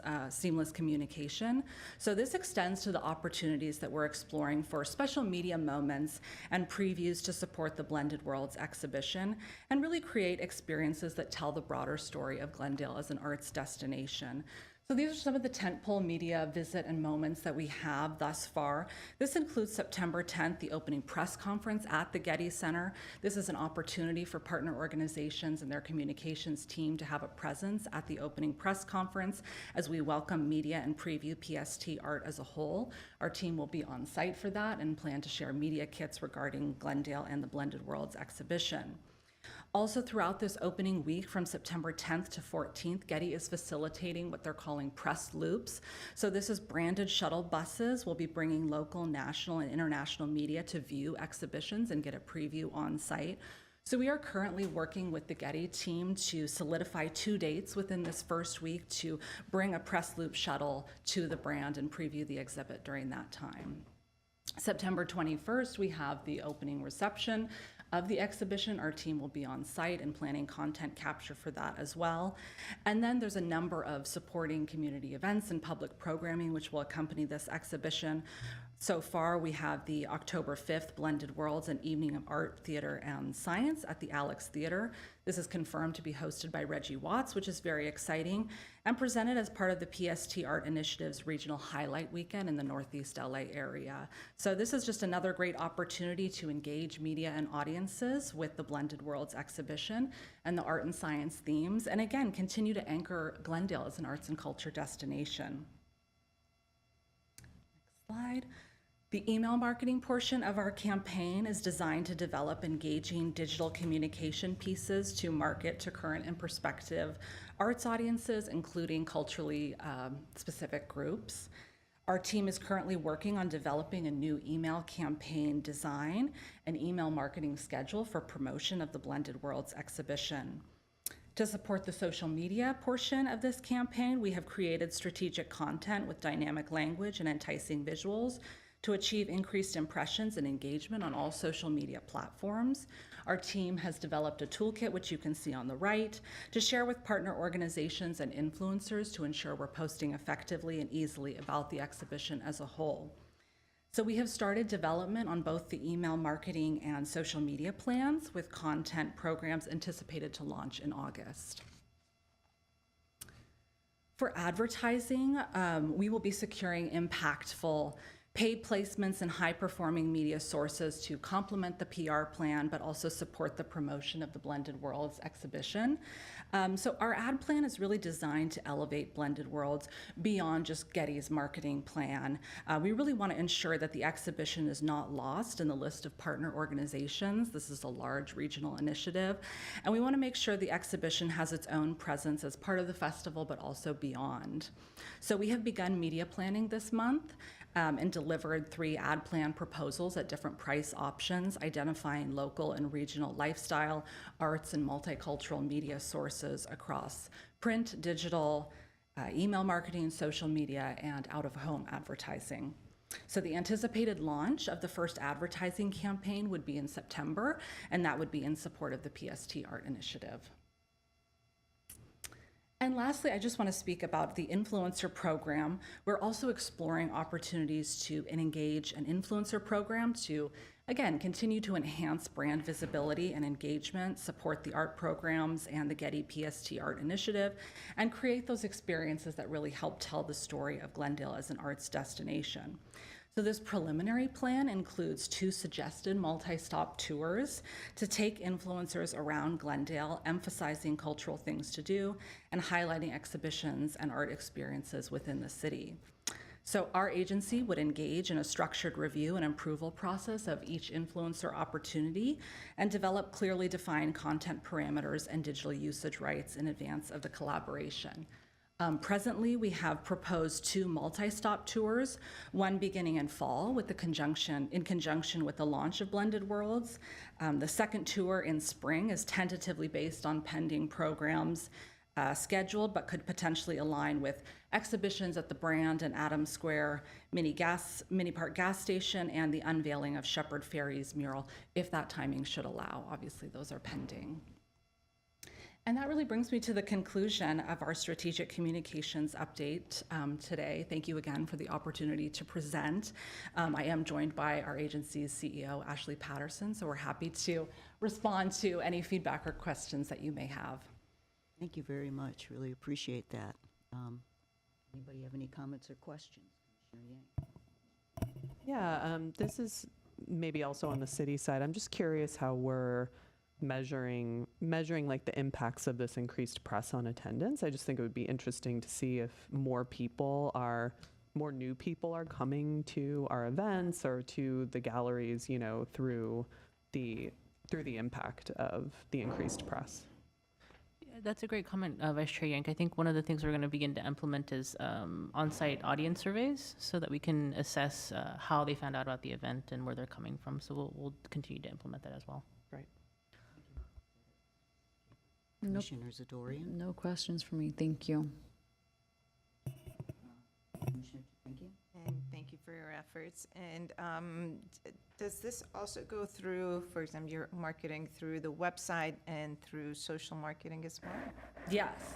O: communication. So this extends to the opportunities that we're exploring for special media moments and previews to support the Blended Worlds exhibition and really create experiences that tell the broader story of Glendale as an arts destination. So these are some of the tentpole media visit and moments that we have thus far. This includes September 10th, the opening press conference at the Getty Center. This is an opportunity for partner organizations and their communications team to have a presence at the opening press conference as we welcome media and preview PST art as a whole. Our team will be on site for that and plan to share media kits regarding Glendale and the Blended Worlds exhibition. Also, throughout this opening week from September 10th to 14th, Getty is facilitating what they're calling press loops. So this is branded shuttle buses. We'll be bringing local, national, and international media to view exhibitions and get a preview on site. So we are currently working with the Getty team to solidify 2 dates within this first week to bring a press loop shuttle to the brand and preview the exhibit during that time. September 21st, we have the opening reception of the exhibition. Our team will be on site and planning content capture for that as well. And then there's a number of supporting community events and public programming which will accompany this exhibition. So far, we have the October 5th Blended Worlds, an evening of art, theater, and science at the Alex Theater. This is confirmed to be hosted by Reggie Watts, which is very exciting, and presented as part of the PST Art Initiative's Regional Highlight Weekend in the Northeast LA area. So this is just another great opportunity to engage media and audiences with the Blended Worlds exhibition and the art and science themes, and again, continue to anchor Glendale as an arts and culture destination. Next slide. The email marketing portion of our campaign is designed to develop engaging digital communication pieces to market to current and prospective arts audiences, including culturally specific groups. Our team is currently working on developing a new email campaign design and email marketing schedule for promotion of the Blended Worlds exhibition. To support the social media portion of this campaign, we have created strategic content with dynamic language and enticing visuals to achieve increased impressions and engagement on all social media platforms. Our team has developed a toolkit, which you can see on the right, to share with partner organizations and influencers to ensure we're posting effectively and easily about the exhibition as a whole. So we have started development on both the email marketing and social media plans, with content programs anticipated to launch in August. For advertising, we will be securing impactful paid placements and high-performing media sources to complement the PR plan, but also support the promotion of the Blended Worlds exhibition. So our ad plan is really designed to elevate Blended Worlds beyond just Getty's marketing plan. We really want to ensure that the exhibition is not lost in the list of partner organizations. This is a large regional initiative, and we want to make sure the exhibition has its own presence as part of the festival, but also beyond. So we have begun media planning this month, and delivered 3 ad plan proposals at different price options, identifying local and regional lifestyle, arts, and multicultural media sources across print, digital, email marketing, social media, and out-of-home advertising. So the anticipated launch of the first advertising campaign would be in September, and that would be in support of the PST Art Initiative. And lastly, I just want to speak about the influencer program. We're also exploring opportunities to engage an influencer program to, again, continue to enhance brand visibility and engagement, support the art programs and the Getty PST Art Initiative, and create those experiences that really help tell the story of Glendale as an arts destination. So this preliminary plan includes 2 suggested multi-stop tours to take influencers around Glendale, emphasizing cultural things to do and highlighting exhibitions and art experiences within the city. So our agency would engage in a structured review and approval process of each influencer opportunity and develop clearly defined content parameters and digital usage rights in advance of the collaboration. Presently, we have proposed 2 multi-stop tours, one beginning in fall in conjunction with the launch of Blended Worlds. The second tour in spring is tentatively based on pending programs scheduled, but could potentially align with exhibitions at the Brand and Adams Square Mini Park gas station and the unveiling of Shepherd Ferry's mural, if that timing should allow. Obviously, those are pending. And that really brings me to the conclusion of our strategic communications update today. Thank you again for the opportunity to present. I am joined by our agency's CEO, Ashley Patterson, so we're happy to respond to any feedback or questions that you may have.
A: Thank you very much. Really appreciate that. Anybody have any comments or questions? Commissioner Yang.
C: Yeah, this is maybe also on the city side. I'm just curious how we're measuring like the impacts of this increased press on attendance. I just think it would be interesting to see if more new people are coming to our events or to the galleries, through through the impact of the increased press.
G: Yeah, that's a great comment, Vice Chair Yank. I think one of the things we're going to begin to implement is on-site audience surveys so that we can assess how they found out about the event and where they're coming from. So we'll continue to implement that as well.
C: Right.
A: Commissioner Zadorian?
E: No questions for me. Thank you.
A: Commissioner, thank you.
D: And thank you for your efforts. And does this also go through, for example, your marketing through the website and through social marketing as well?
O: Yes.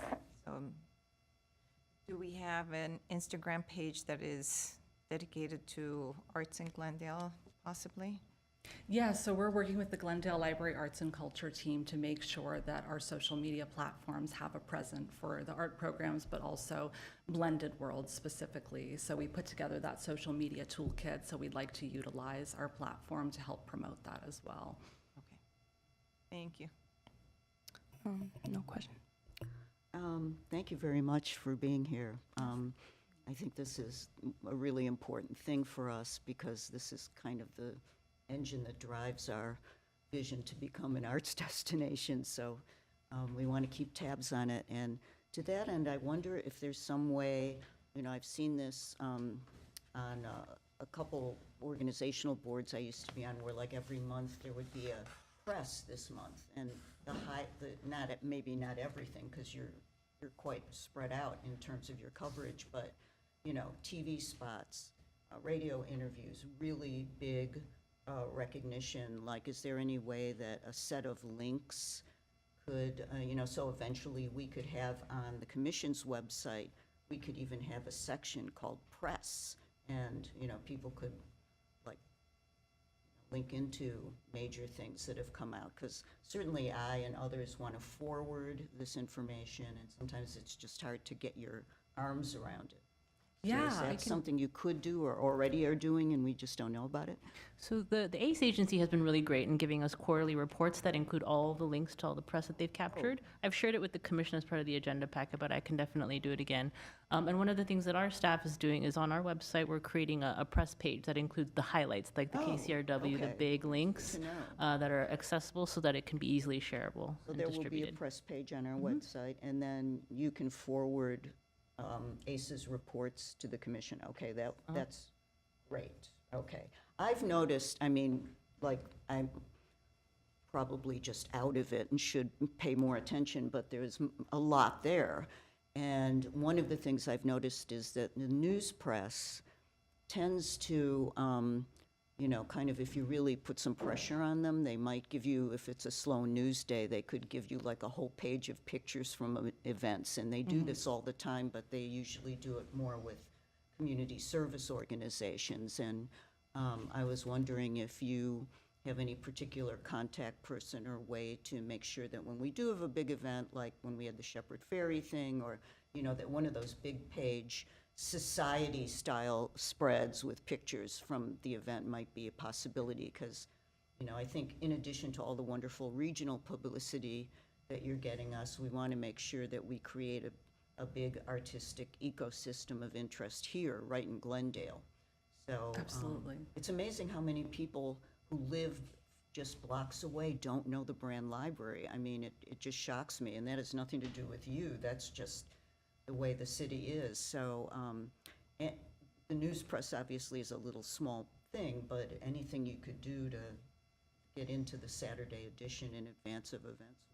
D: Do we have an Instagram page that is dedicated to arts in Glendale, possibly?
O: Yeah, so we're working with the Glendale Library Arts and Culture team to make sure that our social media platforms have a present for the art programs, but also blended worlds specifically. So we put together that social media toolkit, so we'd like to utilize our platform to help promote that as well.
D: Okay. Thank you.
K: No question.
A: Thank you very much for being here. I think this is a really important thing for us because this is kind of the engine that drives our vision to become an arts destination. So we want to keep tabs on it. And to that end, I wonder if there's some way, I've seen this on a couple organizational boards I used to be on where like every month there would be a press this month. And maybe not everything because you're quite spread out in terms of your coverage, but, TV spots, radio interviews, really big recognition. Like, is there any way that a set of links could, so eventually we could have on the commission's website, we could even have a section called press, and, people could like link into major things that have come out, because certainly I and others want to forward this information, and sometimes it's just hard to get your arms around it.
O: Yeah,
A: So is that something you could do or already are doing and we just don't know about it?
G: So the ACE agency has been really great in giving us quarterly reports that include all the links to all the press that they've captured. I've shared it with the commission as part of the agenda packet, but I can definitely do it again. And one of the things that our staff is doing is on our website, we're creating a press page that includes the highlights, like the KCRW, the
A: okay.
G: big links
A: Good to know.
G: that are accessible so that it can be easily shareable
A: So
G: and
A: there will be a
G: distributed.
A: press page on our website, and then you can forward ACE's reports to the commission. Okay, that's great. Okay. I've noticed, I'm probably just out of it and should pay more attention, but there's a lot there. And one of the things I've noticed is that the news press tends to, kind of if you really put some pressure on them, they might give you, if it's a slow news day, they could give you like a whole page of pictures from events. And they do this all the time, but they usually do it more with community service organizations. And I was wondering if you have any particular contact person or way to make sure that when we do have a big event, like when we had the Shepherd Ferry thing, or, that one of those big page society-style spreads with pictures from the event might be a possibility, because, I think in addition to all the wonderful regional publicity that you're getting us, we want to make sure that we create a big artistic ecosystem of interest here, right in Glendale. So
O: Absolutely.
A: It's amazing how many people who live just blocks away don't know the Brand Library. It just shocks me, and that has nothing to do with you. That's just the way the city is. So and the news press obviously is a little small thing, but anything you could do to get into the Saturday edition in advance of events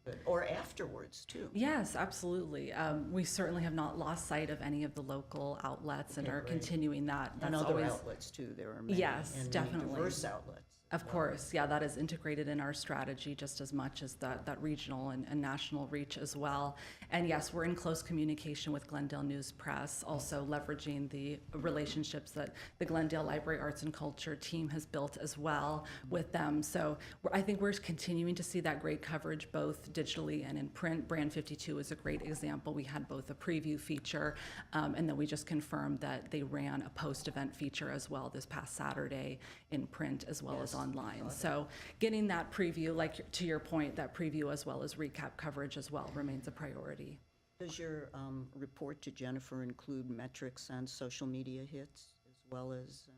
A: would be good, or afterwards too.
O: Yes, absolutely. We certainly have not lost sight of any of the local outlets and
A: Okay,
O: are
A: great.
O: continuing that.
A: And
O: That's
A: other
O: always,
A: outlets too, there are many.
O: Yes,
A: and
O: definitely.
A: Many diverse outlets.
O: Of course, yeah, that is integrated in our strategy just as much as that regional and national reach as well. And yes, we're in close communication with Glendale News Press, also leveraging the relationships that the Glendale Library Arts and Culture team has built as well with them. So I think we're continuing to see that great coverage both digitally and in print. Brand 52 is a great example. We had both a preview feature and then we just confirmed that they ran a post-event feature as well this past Saturday in print as well as online. So getting that preview, like to your point, that preview as well as recap coverage as well remains a priority.
A: Does your report to Jennifer include metrics on social media hits as well as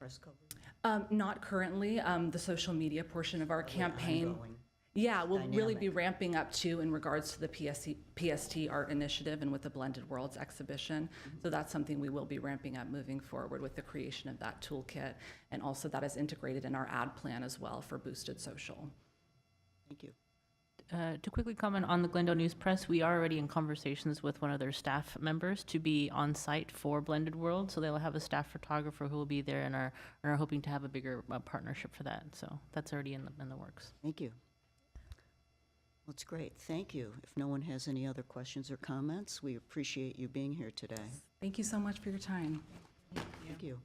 A: press coverage?
K: Not currently. The social media portion of our campaign.
A: Ongoing.
K: Yeah, we'll really be
A: Dynamic.
K: ramping up too in regards to the PST Art Initiative and with the Blended Worlds exhibition. So that's something we will be ramping up moving forward with the creation of that toolkit. And also that is integrated in our ad plan as well for Boosted Social.
A: Thank you.
G: To quickly comment on the Glendale News Press, we are already in conversations with one of their staff members to be on site for Blended World. So they'll have a staff photographer who will be there and are hoping to have a bigger partnership for that. So that's already in the works.
A: Thank you. That's great. Thank you. If no one has any other questions or comments, we appreciate you being here today.
K: Thank you so much for your time.
A: Thank you.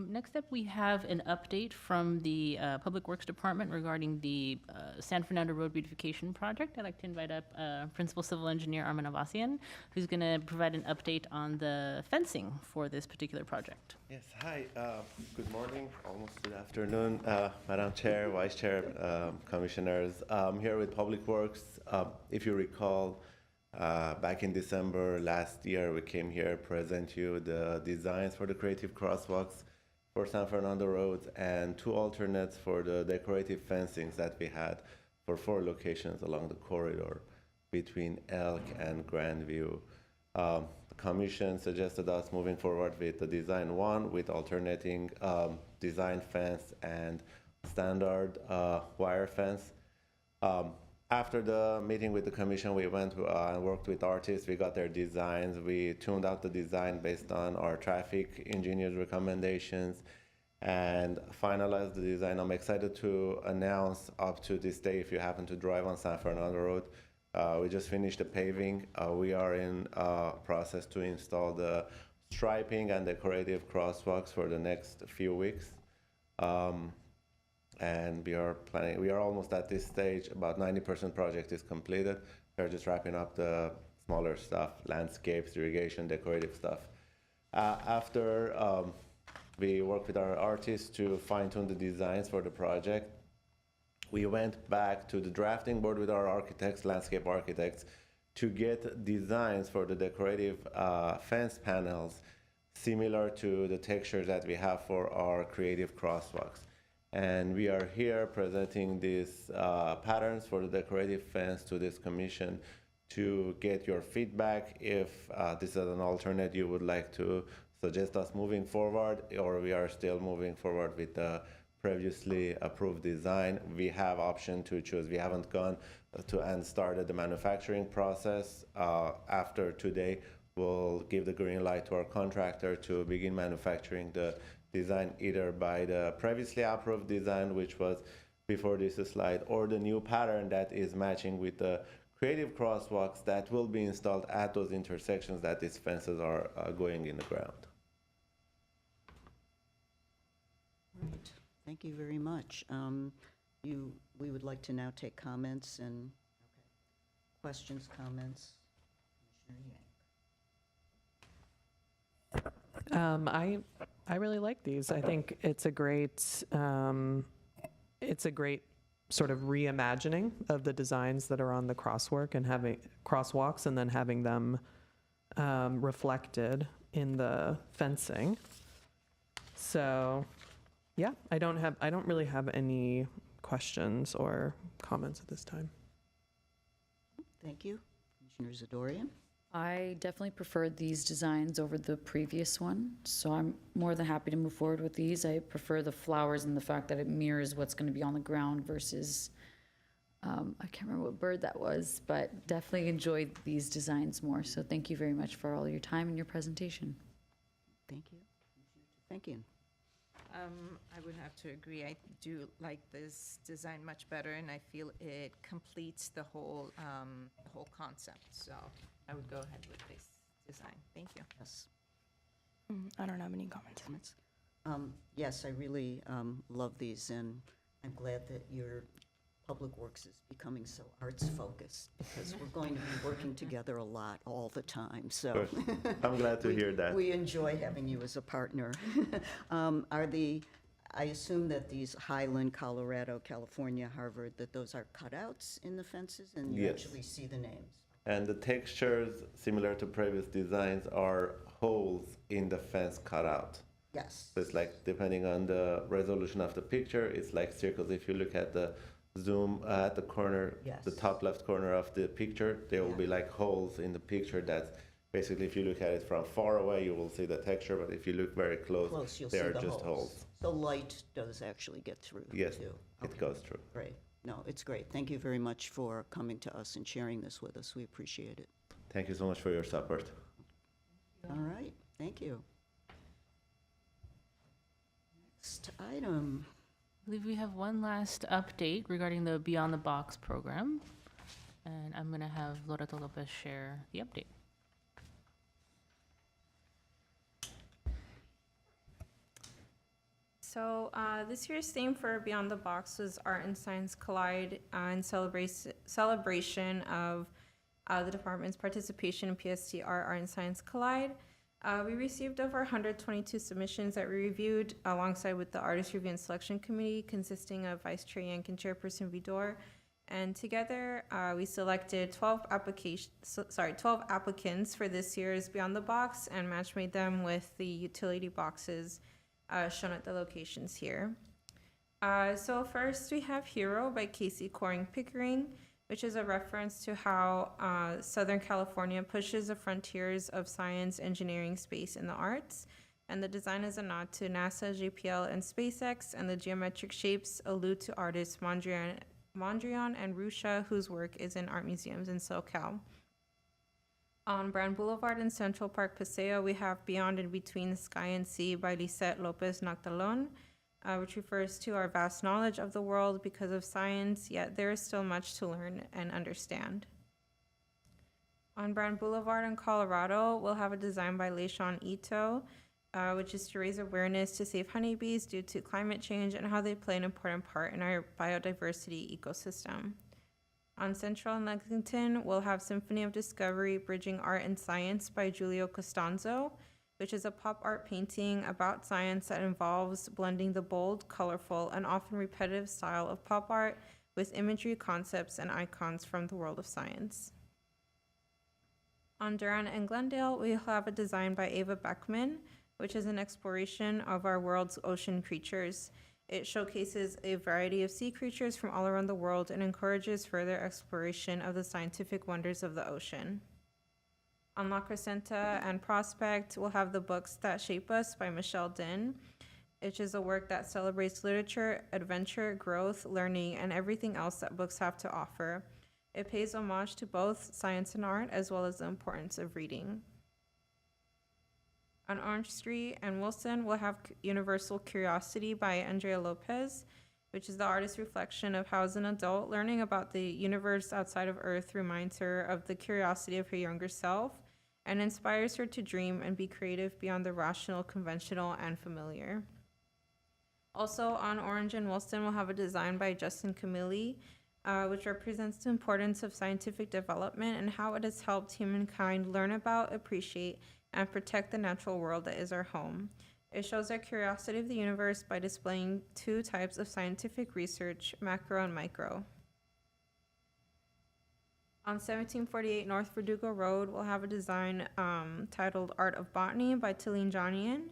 G: Next up, we have an update from the Public Works Department regarding the San Fernando Road Beautification Project. I'd like to invite up Principal Civil Engineer Armin Avassian, who's going to provide an update on the fencing for this particular project.
P: Yes, hi. Good morning, almost good afternoon, Madam Chair, Vice Chair, Commissioners. I'm here with Public Works. If you recall, back in December last year, we came here present you the designs for the creative crosswalks for San Fernando roads and 2 alternates for the decorative fencings that we had for 4 locations along the corridor between Elk and Grandview. The Commission suggested us moving forward with the design 1 with alternating design fence and standard wire fence. After the meeting with the Commission, we went and worked with artists. We got their designs. We tuned out the design based on our traffic engineer's recommendations and finalized the design. I'm excited to announce up to this day, if you happen to drive on San Fernando Road, we just finished the paving. We are in process to install the striping and decorative crosswalks for the next few weeks. And we are almost at this stage, about 90% project is completed. We're just wrapping up the smaller stuff, landscapes, irrigation, decorative stuff. After we worked with our artists to fine-tune the designs for the project, we went back to the drafting board with our architects, landscape architects, to get designs for the decorative fence panels similar to the texture that we have for our creative crosswalks. And we are here presenting these patterns for the decorative fence to this commission to get your feedback if this is an alternate you would like to suggest us moving forward, or we are still moving forward with the previously approved design. We have option to choose. We haven't gone to and started the manufacturing process. After today, we'll give the green light to our contractor to begin manufacturing the design either by the previously approved design, which was before this slide, or the new pattern that is matching with the creative crosswalks that will be installed at those intersections that these fences are going in the ground.
A: Right. Thank you very much. We would like to now take comments and questions, comments. Commissioner Yang.
C: I really like these. I think it's a great sort of reimagining of the designs that are on the crosswalk and having crosswalks and then having them reflected in the fencing. So, yeah, I don't really have any questions or comments at this time.
A: Thank you. Commissioner Zadorian.
E: I definitely preferred these designs over the previous one, so I'm more than happy to move forward with these. I prefer the flowers and the fact that it mirrors what's going to be on the ground versus, I can't remember what bird that was, but definitely enjoyed these designs more. So thank you very much for all your time and your presentation.
A: Thank you. Thank you.
D: I would have to agree. I do like this design much better, and I feel it completes the whole concept. So I would go ahead with this design. Thank you.
A: Yes.
K: I don't have any comments.
A: Yes, I really love these, and I'm glad that your Public Works is becoming so arts-focused, because we're going to be working together a lot all the time, so.
P: I'm glad to hear that.
A: We enjoy having you as a partner. I assume that these Highland, Colorado, California, Harvard, that those are cutouts in the fences, and you
P: Yes.
A: actually see the names?
P: And the textures, similar to previous designs, are holes in the fence cut out.
A: Yes.
P: So it's like, depending on the resolution of the picture, it's like circles. If you look at the zoom at the corner,
A: Yes.
P: the top left corner of the picture, there will
A: Yeah.
P: be like holes in the picture that basically, if you look at it from far away, you will see the texture, but if you look very close,
A: Close, you'll
P: they
A: see
P: are
A: the
P: just
A: holes.
P: holes.
A: So light does actually get through,
P: Yes,
A: too.
P: it
A: Okay.
P: goes through.
A: Great. No, it's great. Thank you very much for coming to us and sharing this with us. We appreciate it.
P: Thank you so much for your support.
A: All right, thank you. Next item.
G: I believe we have one last update regarding the Beyond the Box program. And I'm going to have Loreto Lopez share the update.
B: So this year's theme for Beyond the Box was Art and Science Collide in celebration of the department's participation in PST Art and Science Collide. We received over 122 submissions that we reviewed alongside with the Artist Review and Selection Committee, consisting of Vice Chair Yank and Chairperson Vidor. And together, we selected 12 applicants for this year's Beyond the Box and match-made them with the utility boxes shown at the locations here. So first we have Hero by Casey Coring Pickering, which is a reference to how Southern California pushes the frontiers of science, engineering, space, and the arts. And the design is a nod to NASA, JPL, and SpaceX, and the geometric shapes allude to artists Mondrian and Ruscha, whose work is in art museums in SoCal. On Brand Boulevard in Central Park, Paseo, we have Beyond and Between the Sky and Sea by Lisette Lopez Noctalon, which refers to our vast knowledge of the world because of science, yet there is still much to learn and understand. On Brand Boulevard in Colorado, we'll have a design by Leishan Ito, which is to raise awareness to save honeybees due to climate change and how they play an important part in our biodiversity ecosystem. On Central and Lexington, we'll have Symphony of Discovery, Bridging Art and Science by Giulio Costanzo, which is a pop art painting about science that involves blending the bold, colorful, and often repetitive style of pop art with imagery, concepts, and icons from the world of science. On Durant and Glendale, we'll have a design by Ava Beckman, which is an exploration of our world's ocean creatures. It showcases a variety of sea creatures from all around the world and encourages further exploration of the scientific wonders of the ocean. On La Crescenta and Prospect, we'll have The Books That Shape Us by Michelle Din, which is a work that celebrates literature, adventure, growth, learning, and everything else that books have to offer. It pays homage to both science and art, as well as the importance of reading. On Orange Street and Wilson, we'll have Universal Curiosity by Andrea Lopez, which is the artist's reflection of how, as an adult, learning about the universe outside of Earth reminds her of the curiosity of her younger self and inspires her to dream and be creative beyond the rational, conventional, and familiar. Also on Orange and Wilson, we'll have a design by Justin Camilli, which represents the importance of scientific development and how it has helped humankind learn about, appreciate, and protect the natural world that is our home. It shows our curiosity of the universe by displaying two types of scientific research, macro and micro. On 1748 North Verdugo Road, we'll have a design titled Art of Botany by Talene Janian,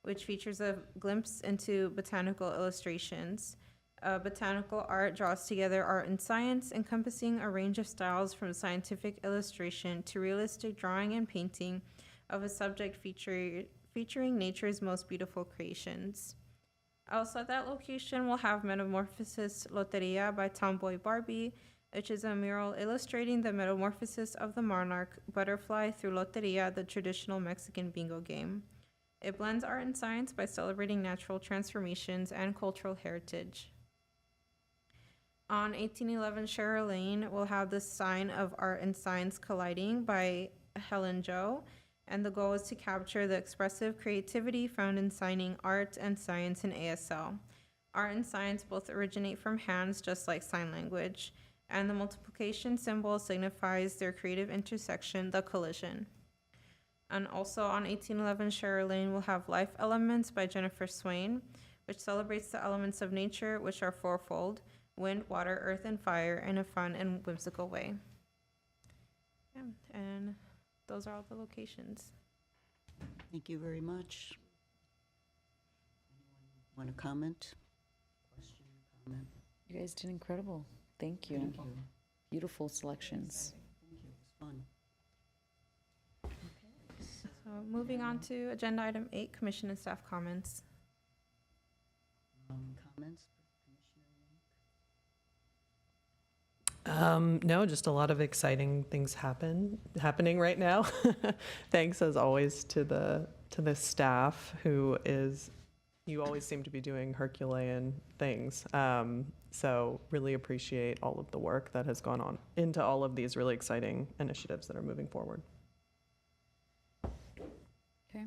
B: which features a glimpse into botanical illustrations. Botanical art draws together art and science, encompassing a range of styles from scientific illustration to realistic drawing and painting of a subject featuring nature's most beautiful creations. Also at that location, we'll have Metamorphosis Loteria by Tomboy Barbie, which is a mural illustrating the metamorphosis of the monarch butterfly through Loteria, the traditional Mexican bingo game. It blends art and science by celebrating natural transformations and cultural heritage. On 1811 Scherrer Lane, we'll have the Sign of Art and Science Colliding by Helen Jo, and the goal is to capture the expressive creativity found in signing art and science in ASL. Art and science both originate from hands, just like sign language, and the multiplication symbol signifies their creative intersection, the collision. And also on 1811 Scherrer Lane, we'll have Life Elements by Jennifer Swain, which celebrates the elements of nature, which are fourfold: wind, water, earth, and fire, in a fun and whimsical way. Yeah, and those are all the locations.
A: Thank you very much. Want to comment? Question, comment?
E: You guys did incredible. Thank you.
A: Thank you.
E: Beautiful selections.
A: Thank you. It was fun.
B: So moving on to agenda item 8, commission and staff comments.
A: Comments?
C: No, just a lot of exciting things happening right now. Thanks as always to the staff you always seem to be doing Herculean things. So really appreciate all of the work that has gone on into all of these really exciting initiatives that are moving forward.
E: Okay.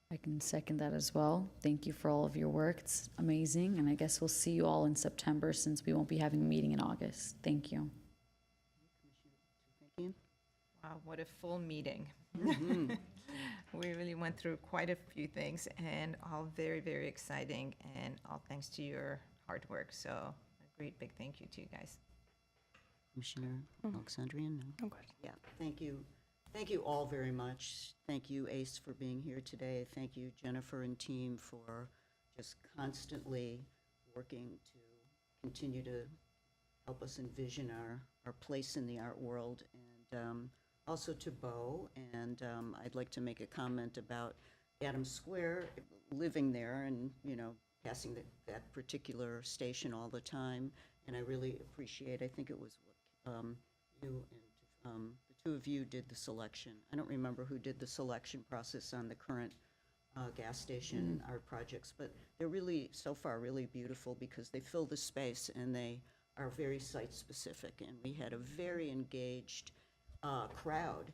E: I can second that as well. Thank you for all of your work. It's amazing. And I guess we'll see you all in September since we won't be having a meeting in August. Thank you.
D: Wow, what a full meeting.
A: Mm-hmm.
D: We really went through quite a few things and all very, very exciting, and all thanks to your hard work. So a great big thank you to you guys.
A: Commissioner Alexandrian? No?
K: Okay.
A: Yeah, thank you. Thank you all very much. Thank you, Ace, for being here today. Thank you, Jennifer and team, for just constantly working to continue to help us envision our place in the art world. And also to Bo, and I'd like to make a comment about Adams Square, living there and, passing that particular station all the time. And I really appreciate, I think it was you and the two of you did the selection. I don't remember who did the selection process on the current gas station art projects, but they're really, so far, really beautiful because they fill the space and they are very site-specific. And we had a very engaged crowd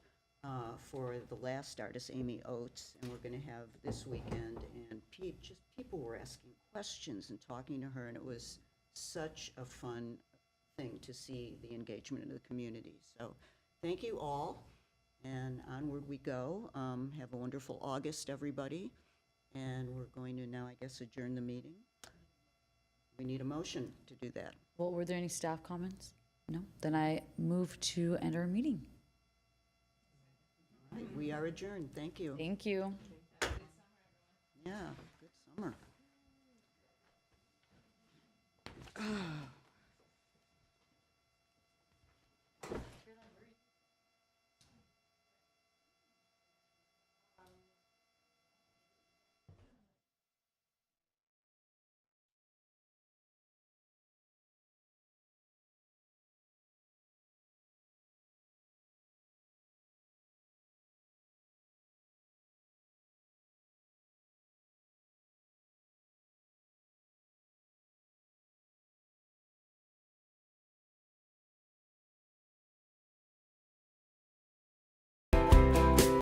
A: for the last artist, Amy Oates, and we're going to have this weekend. And people were asking questions and talking to her, and it was such a fun thing to see the engagement of the community. So thank you all, and onward we go. Have a wonderful August, everybody. And we're going to now, I guess, adjourn the meeting. We need a motion to do that.
E: Well, were there any staff comments? No? Then I move to end our meeting.
A: All right, we are adjourned. Thank you.
E: Thank you.
A: Yeah, good summer.